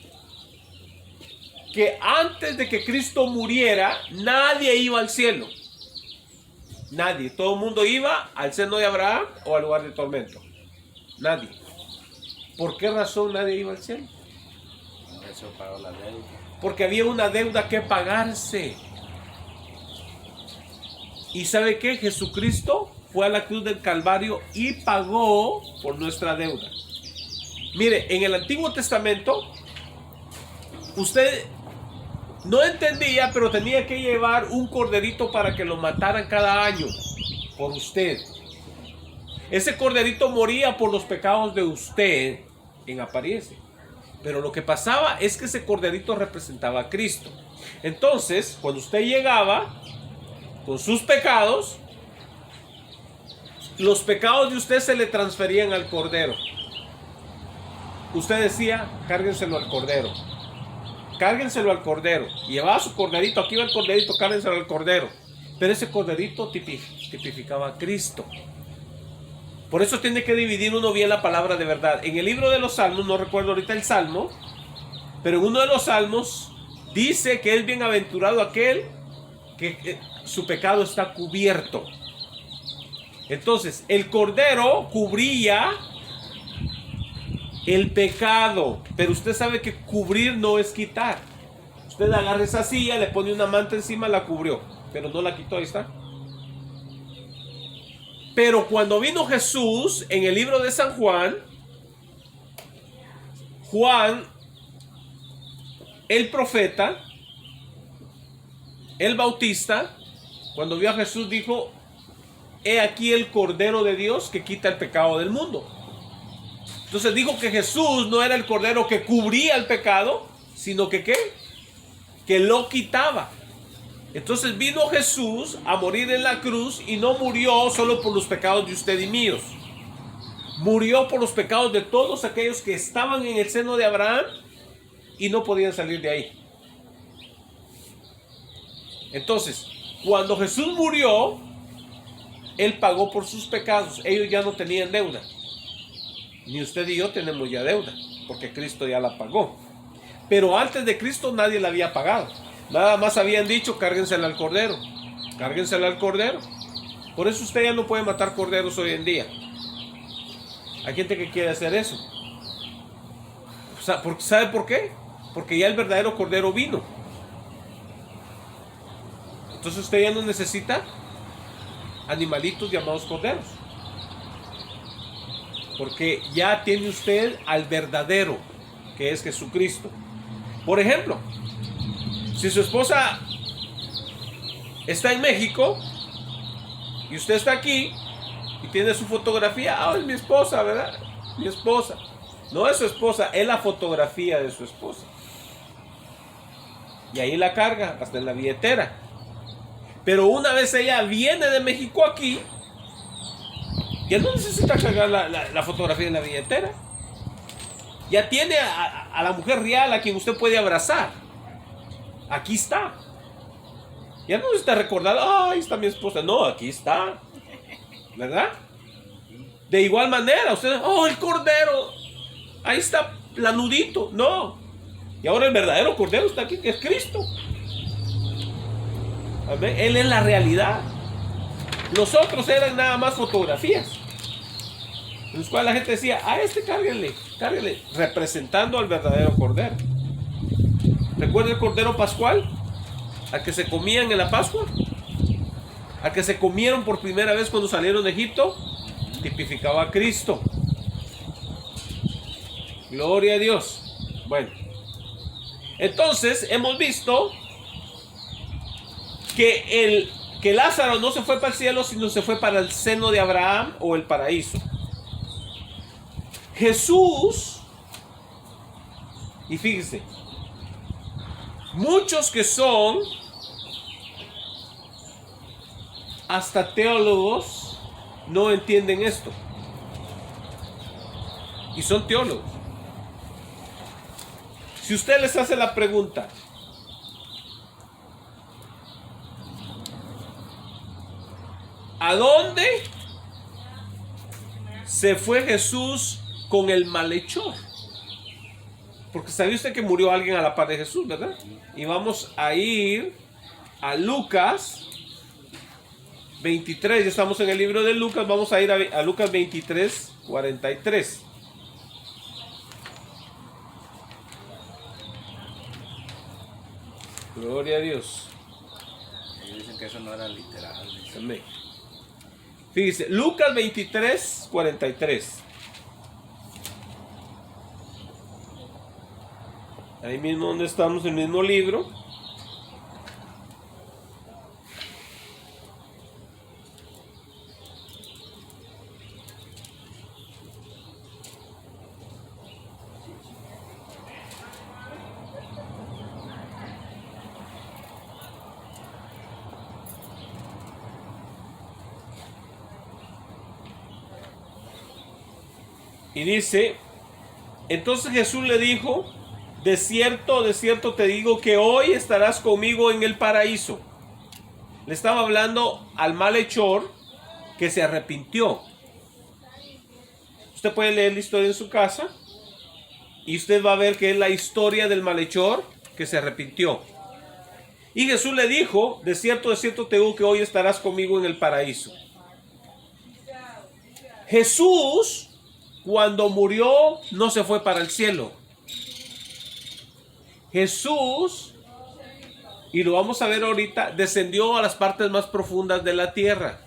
S2: que antes de que Cristo muriera, nadie iba al cielo? Nadie. Todo el mundo iba al seno de Abraham o al lugar de tormento. Nadie. ¿Por qué razón nadie iba al cielo?
S1: Eso pagó la deuda.
S2: Porque había una deuda que pagarse. ¿Y sabe qué? Jesucristo fue a la cruz del Calvario y pagó por nuestra deuda. Mire, en el Antiguo Testamento, usted no entendía, pero tenía que llevar un corderito para que lo mataran cada año por usted. Ese corderito moría por los pecados de usted en apariencia. Pero lo que pasaba es que ese corderito representaba a Cristo. Entonces, cuando usted llegaba con sus pecados, los pecados de usted se le transferían al cordero. Usted decía: cárguenselo al cordero. Cárguenselo al cordero. Y llevaba su corderito. Aquí va el corderito, cárguenselo al cordero. Pero ese corderito tipificaba a Cristo. Por eso tiene que dividir uno bien la palabra de verdad. En el libro de los Salmos, no recuerdo ahorita el salmo, pero en uno de los salmos dice que es bienaventurado aquel que su pecado está cubierto. Entonces, el cordero cubría el pecado, pero usted sabe que cubrir no es quitar. Usted agarra esa silla, le pone una manta encima, la cubrió, pero no la quitó, ahí está. Pero cuando vino Jesús, en el libro de San Juan, Juan, el profeta, el bautista, cuando vio a Jesús dijo: he aquí el Cordero de Dios que quita el pecado del mundo. Entonces dijo que Jesús no era el Cordero que cubría el pecado, sino que ¿qué? Que lo quitaba. Entonces vino Jesús a morir en la cruz y no murió solo por los pecados de usted y míos. murió por los pecados de todos aquellos que estaban en el seno de Abraham y no podían salir de ahí. Entonces, cuando Jesús murió, Él pagó por sus pecados. Ellos ya no tenían deuda. Ni usted y yo tenemos ya deuda, porque Cristo ya la pagó. Pero antes de Cristo nadie la había pagado. Nada más habían dicho, cárguensela al cordero. Cárguensela al cordero. Por eso usted ya no puede matar corderos hoy en día. Hay gente que quiere hacer eso. ¿Sabe por qué? Porque ya el verdadero cordero vino. Entonces usted ya no necesita animalitos llamados corderos. Porque ya tiene usted al verdadero, que es Jesucristo. Por ejemplo, si su esposa está en México y usted está aquí y tiene su fotografía, es mi esposa, ¿verdad? Mi esposa. No es su esposa, es la fotografía de su esposa. Y ahí la carga, hasta en la billetera. Pero una vez ella viene de México aquí, ya no necesita cargar la fotografía en la billetera. Ya tiene a la mujer real a quien usted puede abrazar. Aquí está. Ya no necesita recordar, ahí está mi esposa. No, aquí está. ¿Verdad? De igual manera, usted, el cordero. Ahí está planudito. No. Y ahora el verdadero cordero está aquí, que es Cristo. Amén. Él es la realidad. Los otros eran nada más fotografías, en los cuales la gente decía, cárguenle, representando al verdadero cordero. ¿Recuerda el cordero pascual? Al que se comían en la Pascua, al que se comieron por primera vez cuando salieron de Egipto, tipificaba a Cristo. Gloria a Dios. Bueno, entonces hemos visto que Lázaro no se fue para el cielo, sino se fue para el seno de Abraham o el paraíso. Jesús, y fíjese, muchos que son hasta teólogos no entienden esto. Y son teólogos. Si usted les hace la pregunta, ¿a dónde se fue Jesús con el malhechor? Porque sabía usted que murió alguien a la par de Jesús, ¿verdad? Y vamos a ir a Lucas 23. Ya estamos en el libro de Lucas. Vamos a ir a Lucas 23, 43. Gloria a Dios.
S1: Ellos dicen que eso no era literal.
S2: Amén. Fíjese, Lucas 23, 43. Ahí mismo donde estamos, en el mismo libro. Y dice, entonces Jesús le dijo, de cierto te digo que hoy estarás conmigo en el paraíso. Le estaba hablando al malhechor que se arrepintió. Usted puede leer la historia en su casa y usted va a ver que es la historia del malhechor que se arrepintió. Y Jesús le dijo, de cierto te digo que hoy estarás conmigo en el paraíso. Jesús, cuando murió, no se fue para el cielo. Jesús, y lo vamos a ver ahorita, descendió a las partes más profundas de la tierra.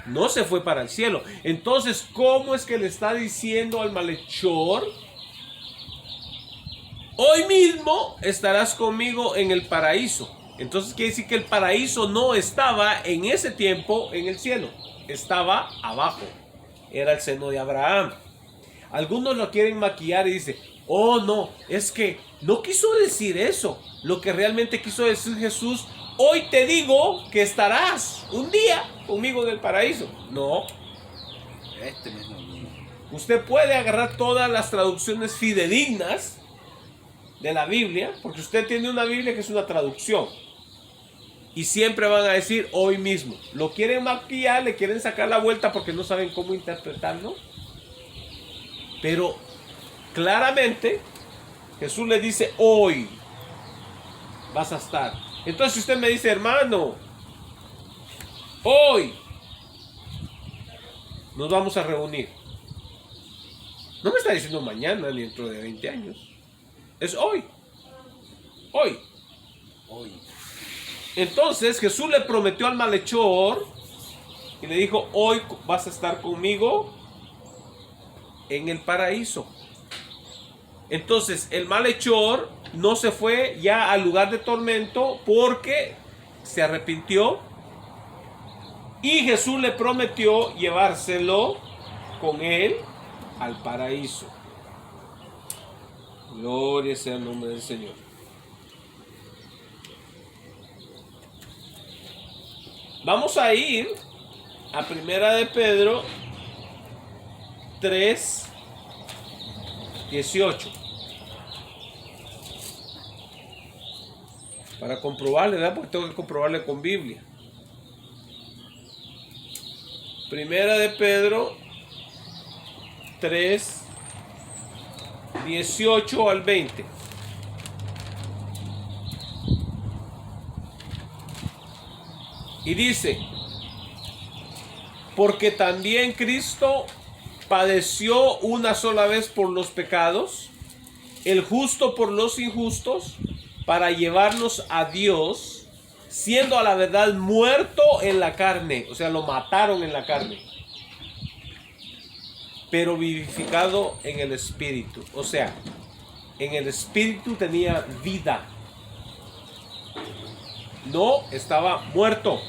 S2: No se fue para el cielo. Entonces, ¿cómo es que le está diciendo al malhechor? Hoy mismo estarás conmigo en el paraíso. Entonces quiere decir que el paraíso no estaba en ese tiempo en el cielo. Estaba abajo. Era el seno de Abraham. Algunos lo quieren maquillar y dicen, no, es que no quiso decir eso. Lo que realmente quiso decir Jesús, hoy te digo que estarás un día conmigo en el paraíso. No,
S1: Este mismo vino.
S2: Usted puede agarrar todas las traducciones fidedignas de la Biblia, porque usted tiene una Biblia que es una traducción. Y siempre van a decir hoy mismo. Lo quieren maquillar, le quieren sacar la vuelta porque no saben cómo interpretarlo. Pero claramente Jesús le dice hoy vas a estar. Entonces si usted me dice, hermano, hoy nos vamos a reunir. No me está diciendo mañana ni dentro de 20 años. Es hoy. Hoy.
S1: Hoy.
S2: Entonces Jesús le prometió al malhechor y le dijo, hoy vas a estar conmigo en el paraíso. Entonces el malhechor no se fue ya al lugar de tormento porque se arrepintió y Jesús le prometió llevárselo con él al paraíso. Gloria sea el nombre del Señor. Vamos a ir a Primera de Pedro 3:18 para comprobarle, ¿verdad? Porque tengo que comprobarle con Biblia. Primera de Pedro 3:18 al 20. Y dice, porque también Cristo padeció una sola vez por los pecados, el justo por los injustos, para llevarnos a Dios, siendo a la verdad muerto en la carne, o sea, lo mataron en la carne, pero vivificado en el espíritu, o sea, en el espíritu tenía vida. No estaba muerto.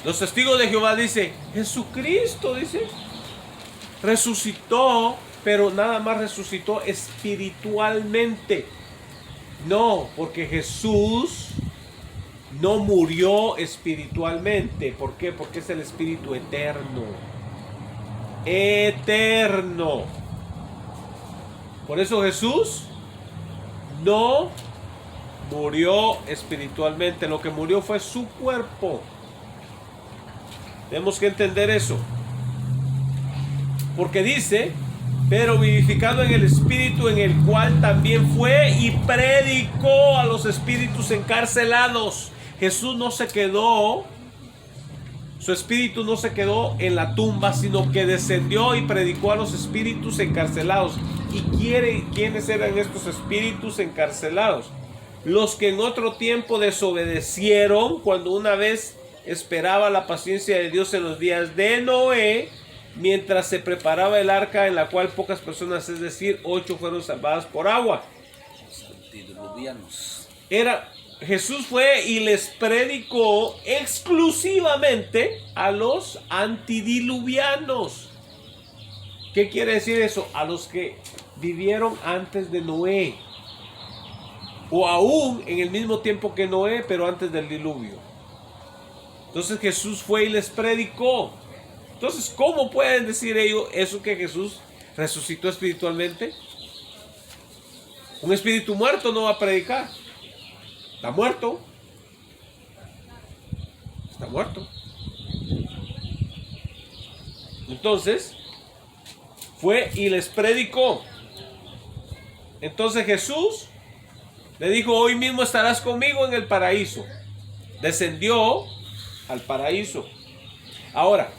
S2: Los testigos de Jehová dicen, Jesucristo, dice, resucitó, pero nada más resucitó espiritualmente. No, porque Jesús no murió espiritualmente. ¿Por qué? Porque es el espíritu eterno. Eterno. Por eso Jesús no murió espiritualmente. Lo que murió fue su cuerpo. Tenemos que entender eso. Porque dice, pero vivificado en el espíritu, en el cual también fue y predicó a los espíritus encarcelados. Jesús no se quedó, su espíritu no se quedó en la tumba, sino que descendió y predicó a los espíritus encarcelados. ¿Y quiénes eran estos espíritus encarcelados? Los que en otro tiempo desobedecieron cuando una vez esperaba la paciencia de Dios en los días de Noé, mientras se preparaba el arca en la cual pocas personas, es decir, 8 fueron salvadas por agua.
S1: Los antediluvianos.
S2: Jesús fue y les predicó exclusivamente a los antediluvianos. ¿Qué quiere decir eso? A los que vivieron antes de Noé, o aún en el mismo tiempo que Noé, pero antes del diluvio. Entonces Jesús fue y les predicó. Entonces, ¿cómo pueden decir ellos eso, que Jesús resucitó espiritualmente? Un espíritu muerto no va a predicar. Está muerto. Está muerto. Entonces, fue y les predicó. Entonces Jesús le dijo, hoy mismo estarás conmigo en el paraíso. Descendió al paraíso. Ahora,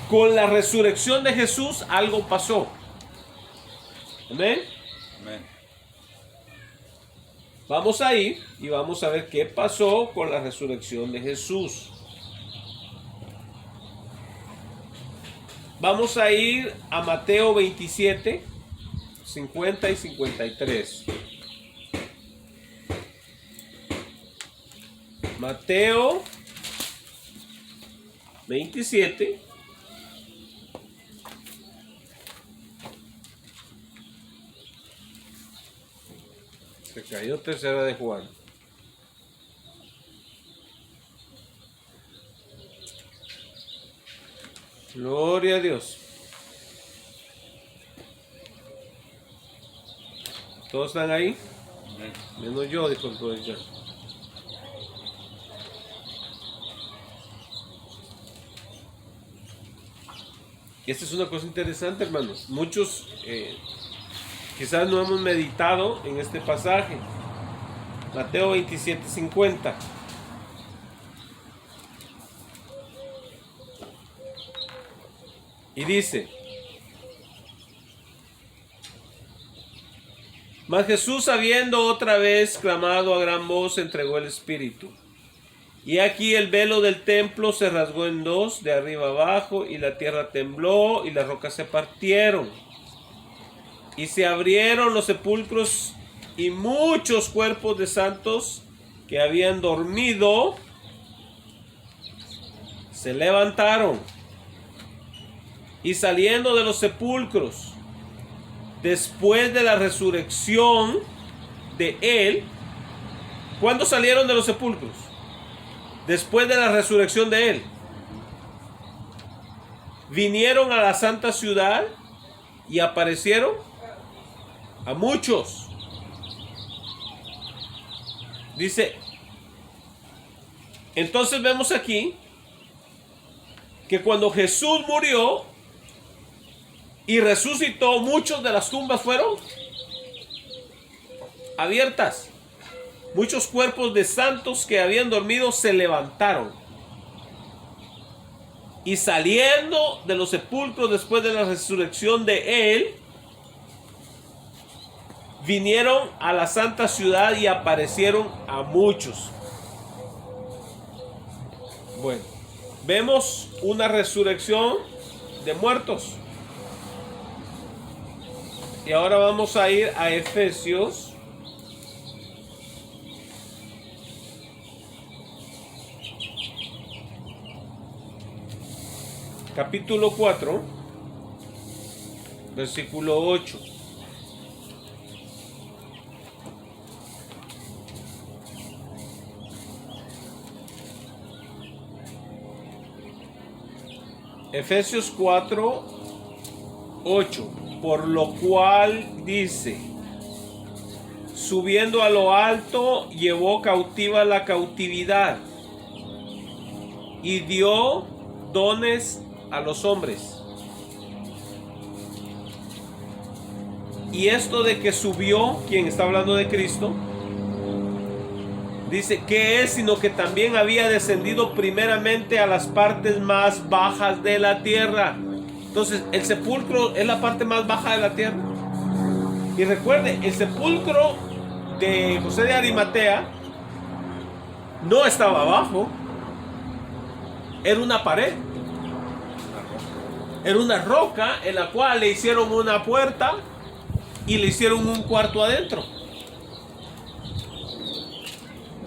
S2: con la resurrección de Jesús algo pasó. Amén.
S1: Amén.
S2: Vamos a ir y vamos a ver qué pasó con la resurrección de Jesús. Vamos a ir a Mateo 27, 50 y 53. Mateo 27. Se cayó tercera de Juan. Gloria a Dios. ¿Todos están ahí?
S1: Amén.
S2: Menos yo, dijo el profesor. Y esta es una cosa interesante, hermanos. Muchos quizás no hemos meditado en este pasaje. Mateo 27:50. Y dice: Mas Jesús, habiendo otra vez clamado a gran voz, entregó el Espíritu. Y aquí el velo del templo se rasgó en dos, de arriba abajo, y la tierra tembló, y las rocas se partieron. Y se abrieron los sepulcros, y muchos cuerpos de santos que habían dormido se levantaron. Y saliendo de los sepulcros, después de la resurrección de él, ¿cuándo salieron de los sepulcros? Después de la resurrección de él. Vinieron a la santa ciudad y aparecieron a muchos. Dice, entonces vemos aquí que cuando Jesús murió y resucitó, muchos de las tumbas fueron abiertas. Muchos cuerpos de santos que habían dormido se levantaron. Y saliendo de los sepulcros después de la resurrección de él, vinieron a la santa ciudad y aparecieron a muchos. Bueno, vemos una resurrección de muertos. Y ahora vamos a ir a Efesios. Capítulo 4, versículo 8. Efesios 4, 8. Por lo cual dice: subiendo a lo alto, llevó cautiva la cautividad y dio dones a los hombres. Y esto de que subió, quien está hablando de Cristo, dice que es, sino que también había descendido primeramente a las partes más bajas de la tierra. Entonces, el sepulcro es la parte más baja de la tierra. Y recuerde, el sepulcro de José de Arimatea no estaba abajo, era una pared. Era una roca en la cual le hicieron una puerta y le hicieron un cuarto adentro.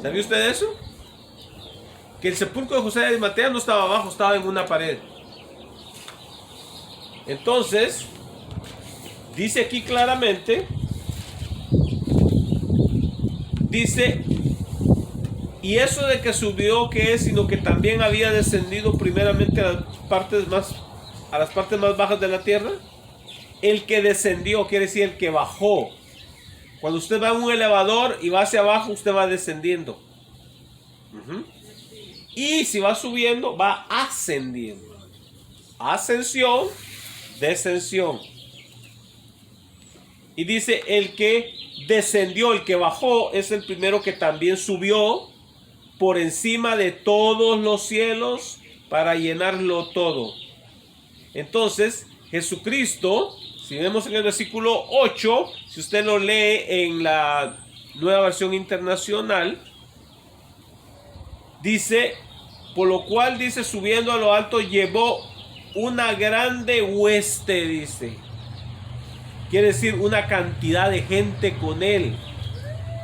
S2: ¿Sabía usted eso? Que el sepulcro de José de Arimatea no estaba abajo, estaba en una pared. Entonces, dice aquí claramente, dice, y eso de que subió, que es, sino que también había descendido primeramente a las partes más bajas de la tierra. El que descendió quiere decir el que bajó. Cuando usted va en un elevador y va hacia abajo, usted va descendiendo. Y si va subiendo, va ascendiendo. Ascensión, descensión. Y dice, el que descendió, el que bajó, es el primero que también subió por encima de todos los cielos para llenarlo todo. Entonces, Jesucristo, si vemos en el versículo 8, si usted lo lee en la Nueva Versión Internacional, dice, por lo cual dice, subiendo a lo alto, llevó una grande hueste, dice. Quiere decir una cantidad de gente con él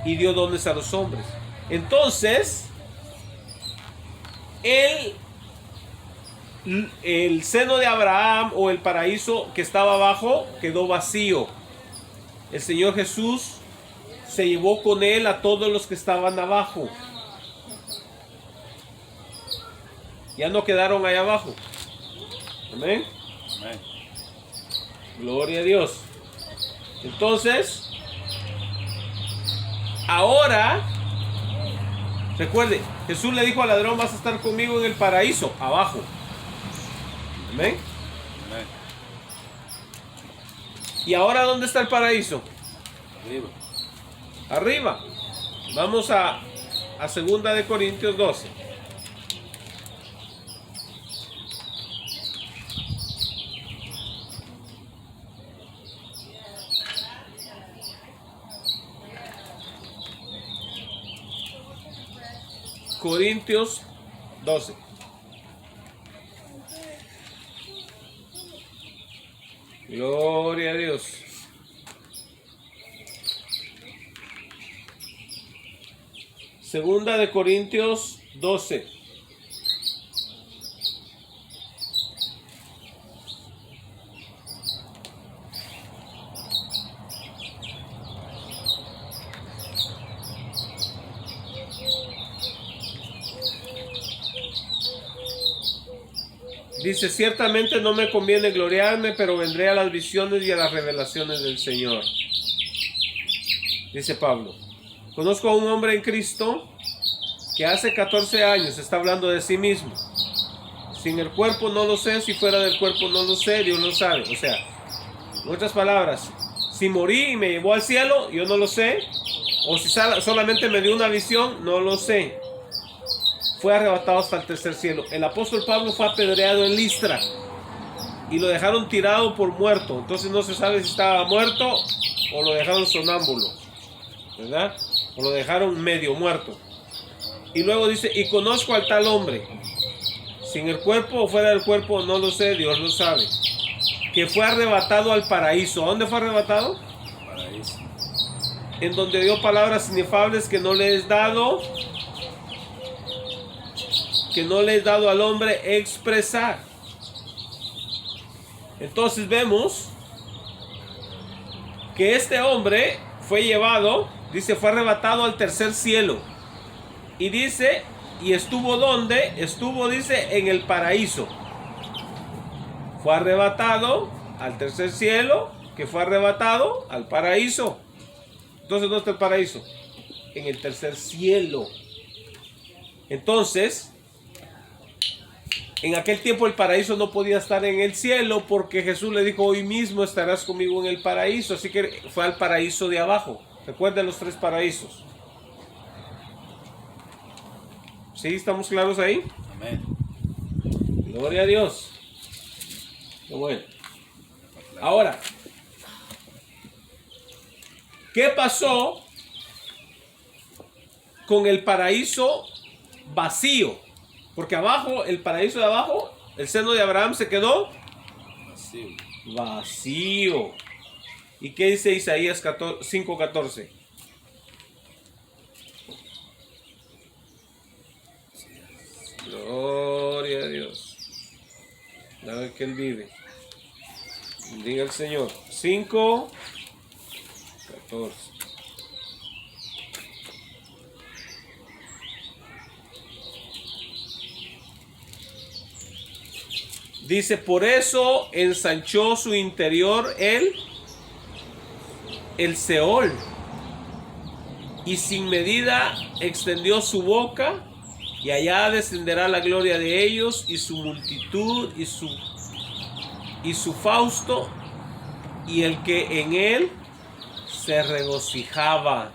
S2: y dio dones a los hombres. Entonces, el seno de Abraham o el paraíso que estaba abajo quedó vacío. El Señor Jesús se llevó con él a todos los que estaban abajo. Ya no quedaron ahí abajo. Amén.
S1: Amén.
S2: Gloria a Dios. Entonces, ahora, recuerde, Jesús le dijo al ladrón, vas a estar conmigo en el paraíso, abajo. Amén.
S1: Amén.
S2: ¿Y ahora dónde está el paraíso?
S1: Arriba.
S2: Arriba. Vamos a 2 de Corintios 12. Corintios 12. Gloria a Dios. Segunda de Corintios 12. Dice, ciertamente no me conviene gloriarme, pero vendré a las visiones y a las revelaciones del Señor. Dice Pablo, conozco a un hombre en Cristo que hace 14 años está hablando de sí mismo. Sin el cuerpo no lo sé, si fuera del cuerpo no lo sé, Dios lo sabe. O sea, en otras palabras, si morí y me llevó al cielo, yo no lo sé. O si solamente me dio una visión, no lo sé. Fue arrebatado hasta el tercer cielo. El apóstol Pablo fue apedreado en Listra y lo dejaron tirado por muerto. Entonces no se sabe si estaba muerto o lo dejaron sonámbulo, ¿verdad? O lo dejaron medio muerto. Y luego dice, y conozco al tal hombre, sin el cuerpo o fuera del cuerpo, no lo sé, Dios lo sabe, que fue arrebatado al paraíso. ¿A dónde fue arrebatado?
S1: Paraíso.
S2: En donde dio palabras inefables que no le es dado al hombre expresar. Entonces vemos que este hombre fue llevado, dice, fue arrebatado al tercer cielo. Y dice, ¿y estuvo dónde? Estuvo, dice, en el paraíso. Fue arrebatado al tercer cielo, que fue arrebatado al paraíso. Entonces, ¿dónde está el paraíso? En el tercer cielo. Entonces, en aquel tiempo el paraíso no podía estar en el cielo porque Jesús le dijo, hoy mismo estarás conmigo en el paraíso. Así que fue al paraíso de abajo. Recuerden los 3 paraísos. ¿Sí? ¿Estamos claros ahí?
S1: Amén.
S2: Gloria a Dios. Qué bueno. Ahora, ¿qué pasó con el paraíso vacío? Porque abajo, el paraíso de abajo, el seno de Abraham se quedó
S1: Vacío.
S2: vacío. ¿Y qué dice Isaías 5:14? Gloria a Dios. A ver que Él vive. Diga el Señor. 5:14. Dice, por eso ensanchó su interior el Seol, y sin medida extendió su boca, y allá descenderá la gloria de ellos, y su multitud, y su fausto, y el que en él se regocijaba.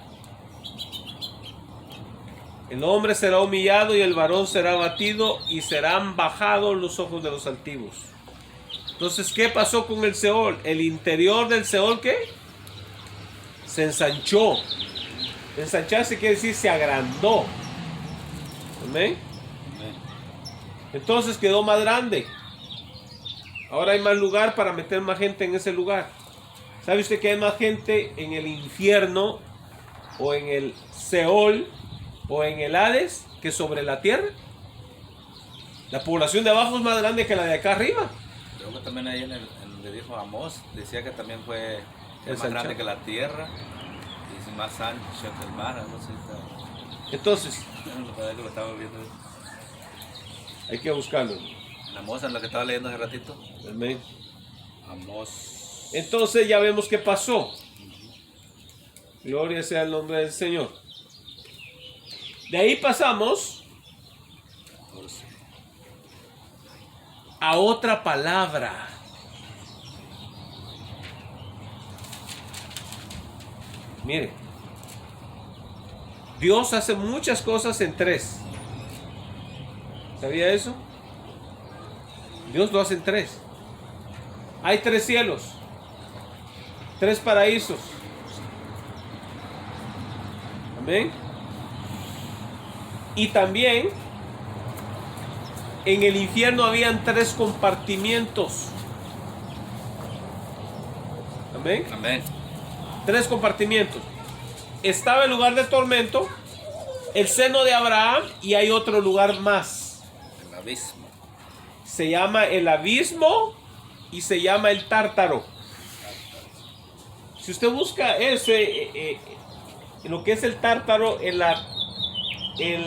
S2: El hombre será humillado y el varón será abatido, y serán bajados los ojos de los altivos. Entonces, ¿qué pasó con el Seol? El interior del Seol, ¿qué? Se ensanchó. Ensancharse quiere decir se agrandó. ¿Amén?
S1: Amén.
S2: Entonces quedó más grande. Ahora hay más lugar para meter más gente en ese lugar. ¿Sabe usted que hay más gente en el infierno o en el Seol o en el Hades que sobre la tierra? La población de abajo es más grande que la de acá arriba.
S1: Creo que también ahí en donde dijo Amós, decía que también fue más
S2: Ensanchado.
S1: grande que la tierra y más ancho que el mar, algo así.
S2: Entonces,
S1: Lo que lo estaba viendo.
S2: hay que buscarlo.
S1: En Amós, en lo que estaba leyendo hace ratito.
S2: Amén.
S1: Amós.
S2: Entonces ya vemos qué pasó. Gloria sea el nombre del Señor. De ahí pasamos
S1: 14.
S2: a otra palabra. Mire, Dios hace muchas cosas en tres. ¿Sabía eso? Dios lo hace en tres. Hay tres cielos, tres paraísos. Amén. Y también en el infierno habían tres compartimientos. Amén.
S1: Amén.
S2: Tres compartimientos. Estaba el lugar de tormento, el seno de Abraham, y hay otro lugar más.
S1: El abismo.
S2: Se llama el abismo y se llama el tártaro. Si usted busca lo que es el tártaro en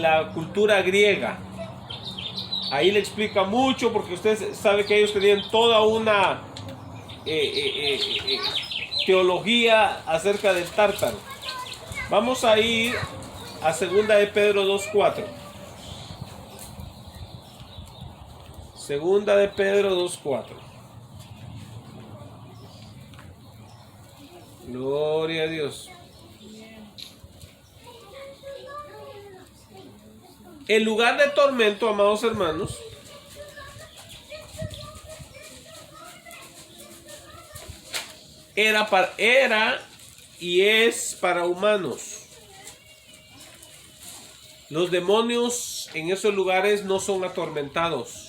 S2: la cultura griega, ahí le explica mucho, porque usted sabe que ellos tenían toda una teología acerca del tártaro. Vamos a ir a 2 de Pedro 2:4. 2 de Pedro 2:4. Gloria a Dios. El lugar de tormento, amados hermanos, era y es para humanos. Los demonios en esos lugares no son atormentados.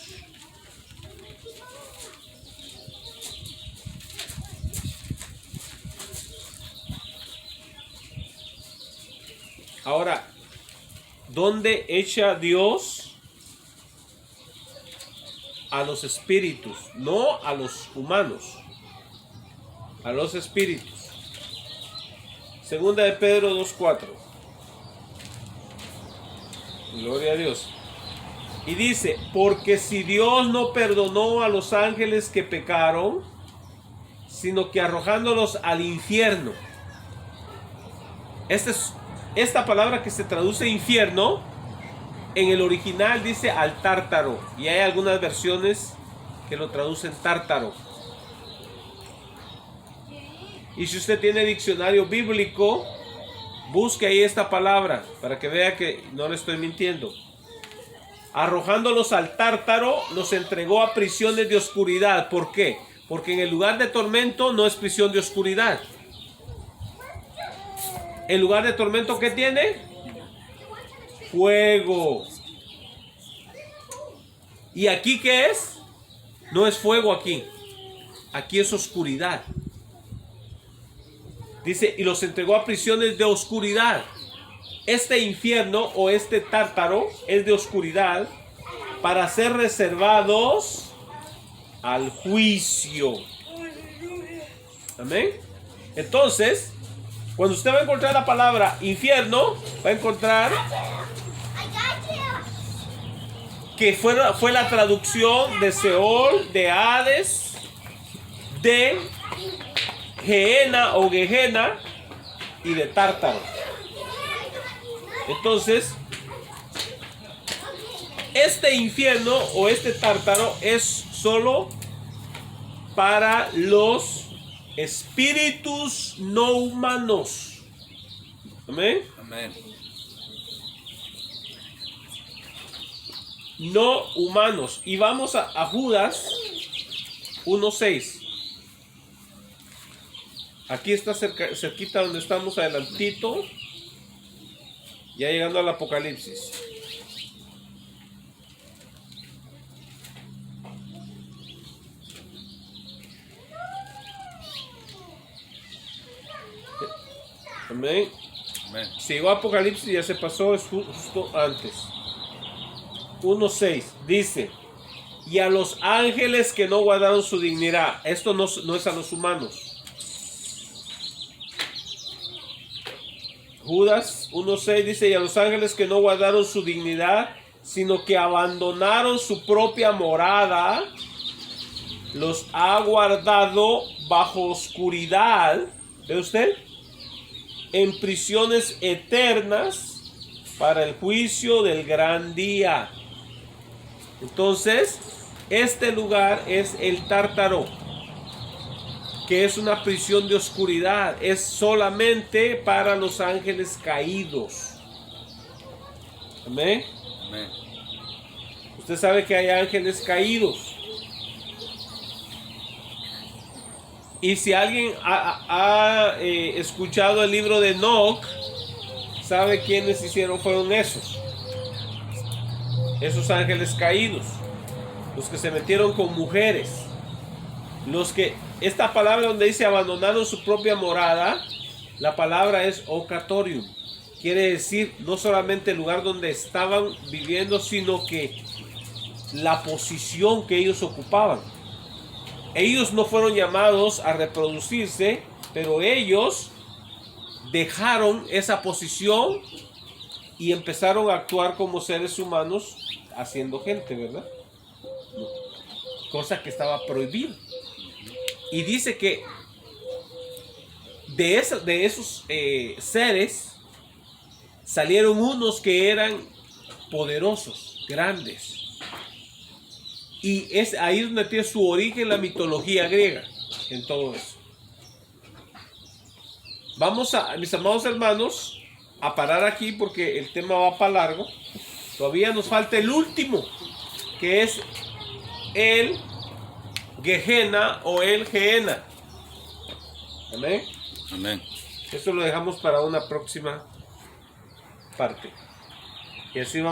S2: Ahora, ¿dónde echa Dios a los espíritus? No a los humanos, a los espíritus. 2 de Pedro 2:4. Gloria a Dios. Y dice, porque si Dios no perdonó a los ángeles que pecaron, sino que arrojándolos al infierno. Esta palabra que se traduce infierno, en el original dice al tártaro. Y hay algunas versiones que lo traducen tártaro. Y si usted tiene diccionario bíblico, busque ahí esta palabra para que vea que no le estoy mintiendo. Arrojándolos al tártaro, los entregó a prisiones de oscuridad. ¿Por qué? Porque en el lugar de tormento no es prisión de oscuridad. ¿El lugar de tormento qué tiene? Fuego. ¿Y aquí qué es? No es fuego aquí. Aquí es oscuridad. Dice, y los entregó a prisiones de oscuridad. Este infierno o este tártaro es de oscuridad para ser reservados al juicio. Amén. Entonces, cuando usted va a encontrar la palabra infierno, va a encontrar que fue la traducción de Seol, de Hades, de Gehenna o Gehenna y de Tártaro. Entonces, este infierno o este Tártaro es solo para los espíritus no humanos. Amén.
S1: Amén.
S2: No humanos. Y vamos a Judas 1:6. Aquí está cerquita donde estamos, adelantito. Ya llegando al Apocalipsis. Amén.
S1: Amén.
S2: Si llegó a Apocalipsis, ya se pasó, es justo antes. 1:6 dice: y a los ángeles que no guardaron su dignidad. Esto no es a los humanos. Judas 1:6 dice: y a los ángeles que no guardaron su dignidad, sino que abandonaron su propia morada, los ha guardado bajo oscuridad, ¿ve usted? En prisiones eternas para el juicio del gran día. Entonces, este lugar es el Tártaro, que es una prisión de oscuridad, es solamente para los ángeles caídos. Amén.
S1: Amén.
S2: Usted sabe que hay ángeles caídos. Y si alguien ha escuchado el libro de Enoch, sabe quiénes fueron esos ángeles caídos, los que se metieron con mujeres, los que, esta palabra donde dice abandonaron su propia morada, la palabra es ocatorium, quiere decir no solamente el lugar donde estaban viviendo, sino que la posición que ellos ocupaban. Ellos no fueron llamados a reproducirse, pero ellos dejaron esa posición y empezaron a actuar como seres humanos haciendo gente, ¿verdad? Cosa que estaba prohibida. Y dice que de esos seres salieron unos que eran poderosos, grandes. Y es ahí donde tiene su origen la mitología griega, en todo eso. Vamos mis amados hermanos, a parar aquí porque el tema va para largo. Todavía nos falta el último, que es el Gehenna o el Gehenna. Amén.
S1: Amén.
S2: Eso lo dejamos para una próxima parte. Y así vamos.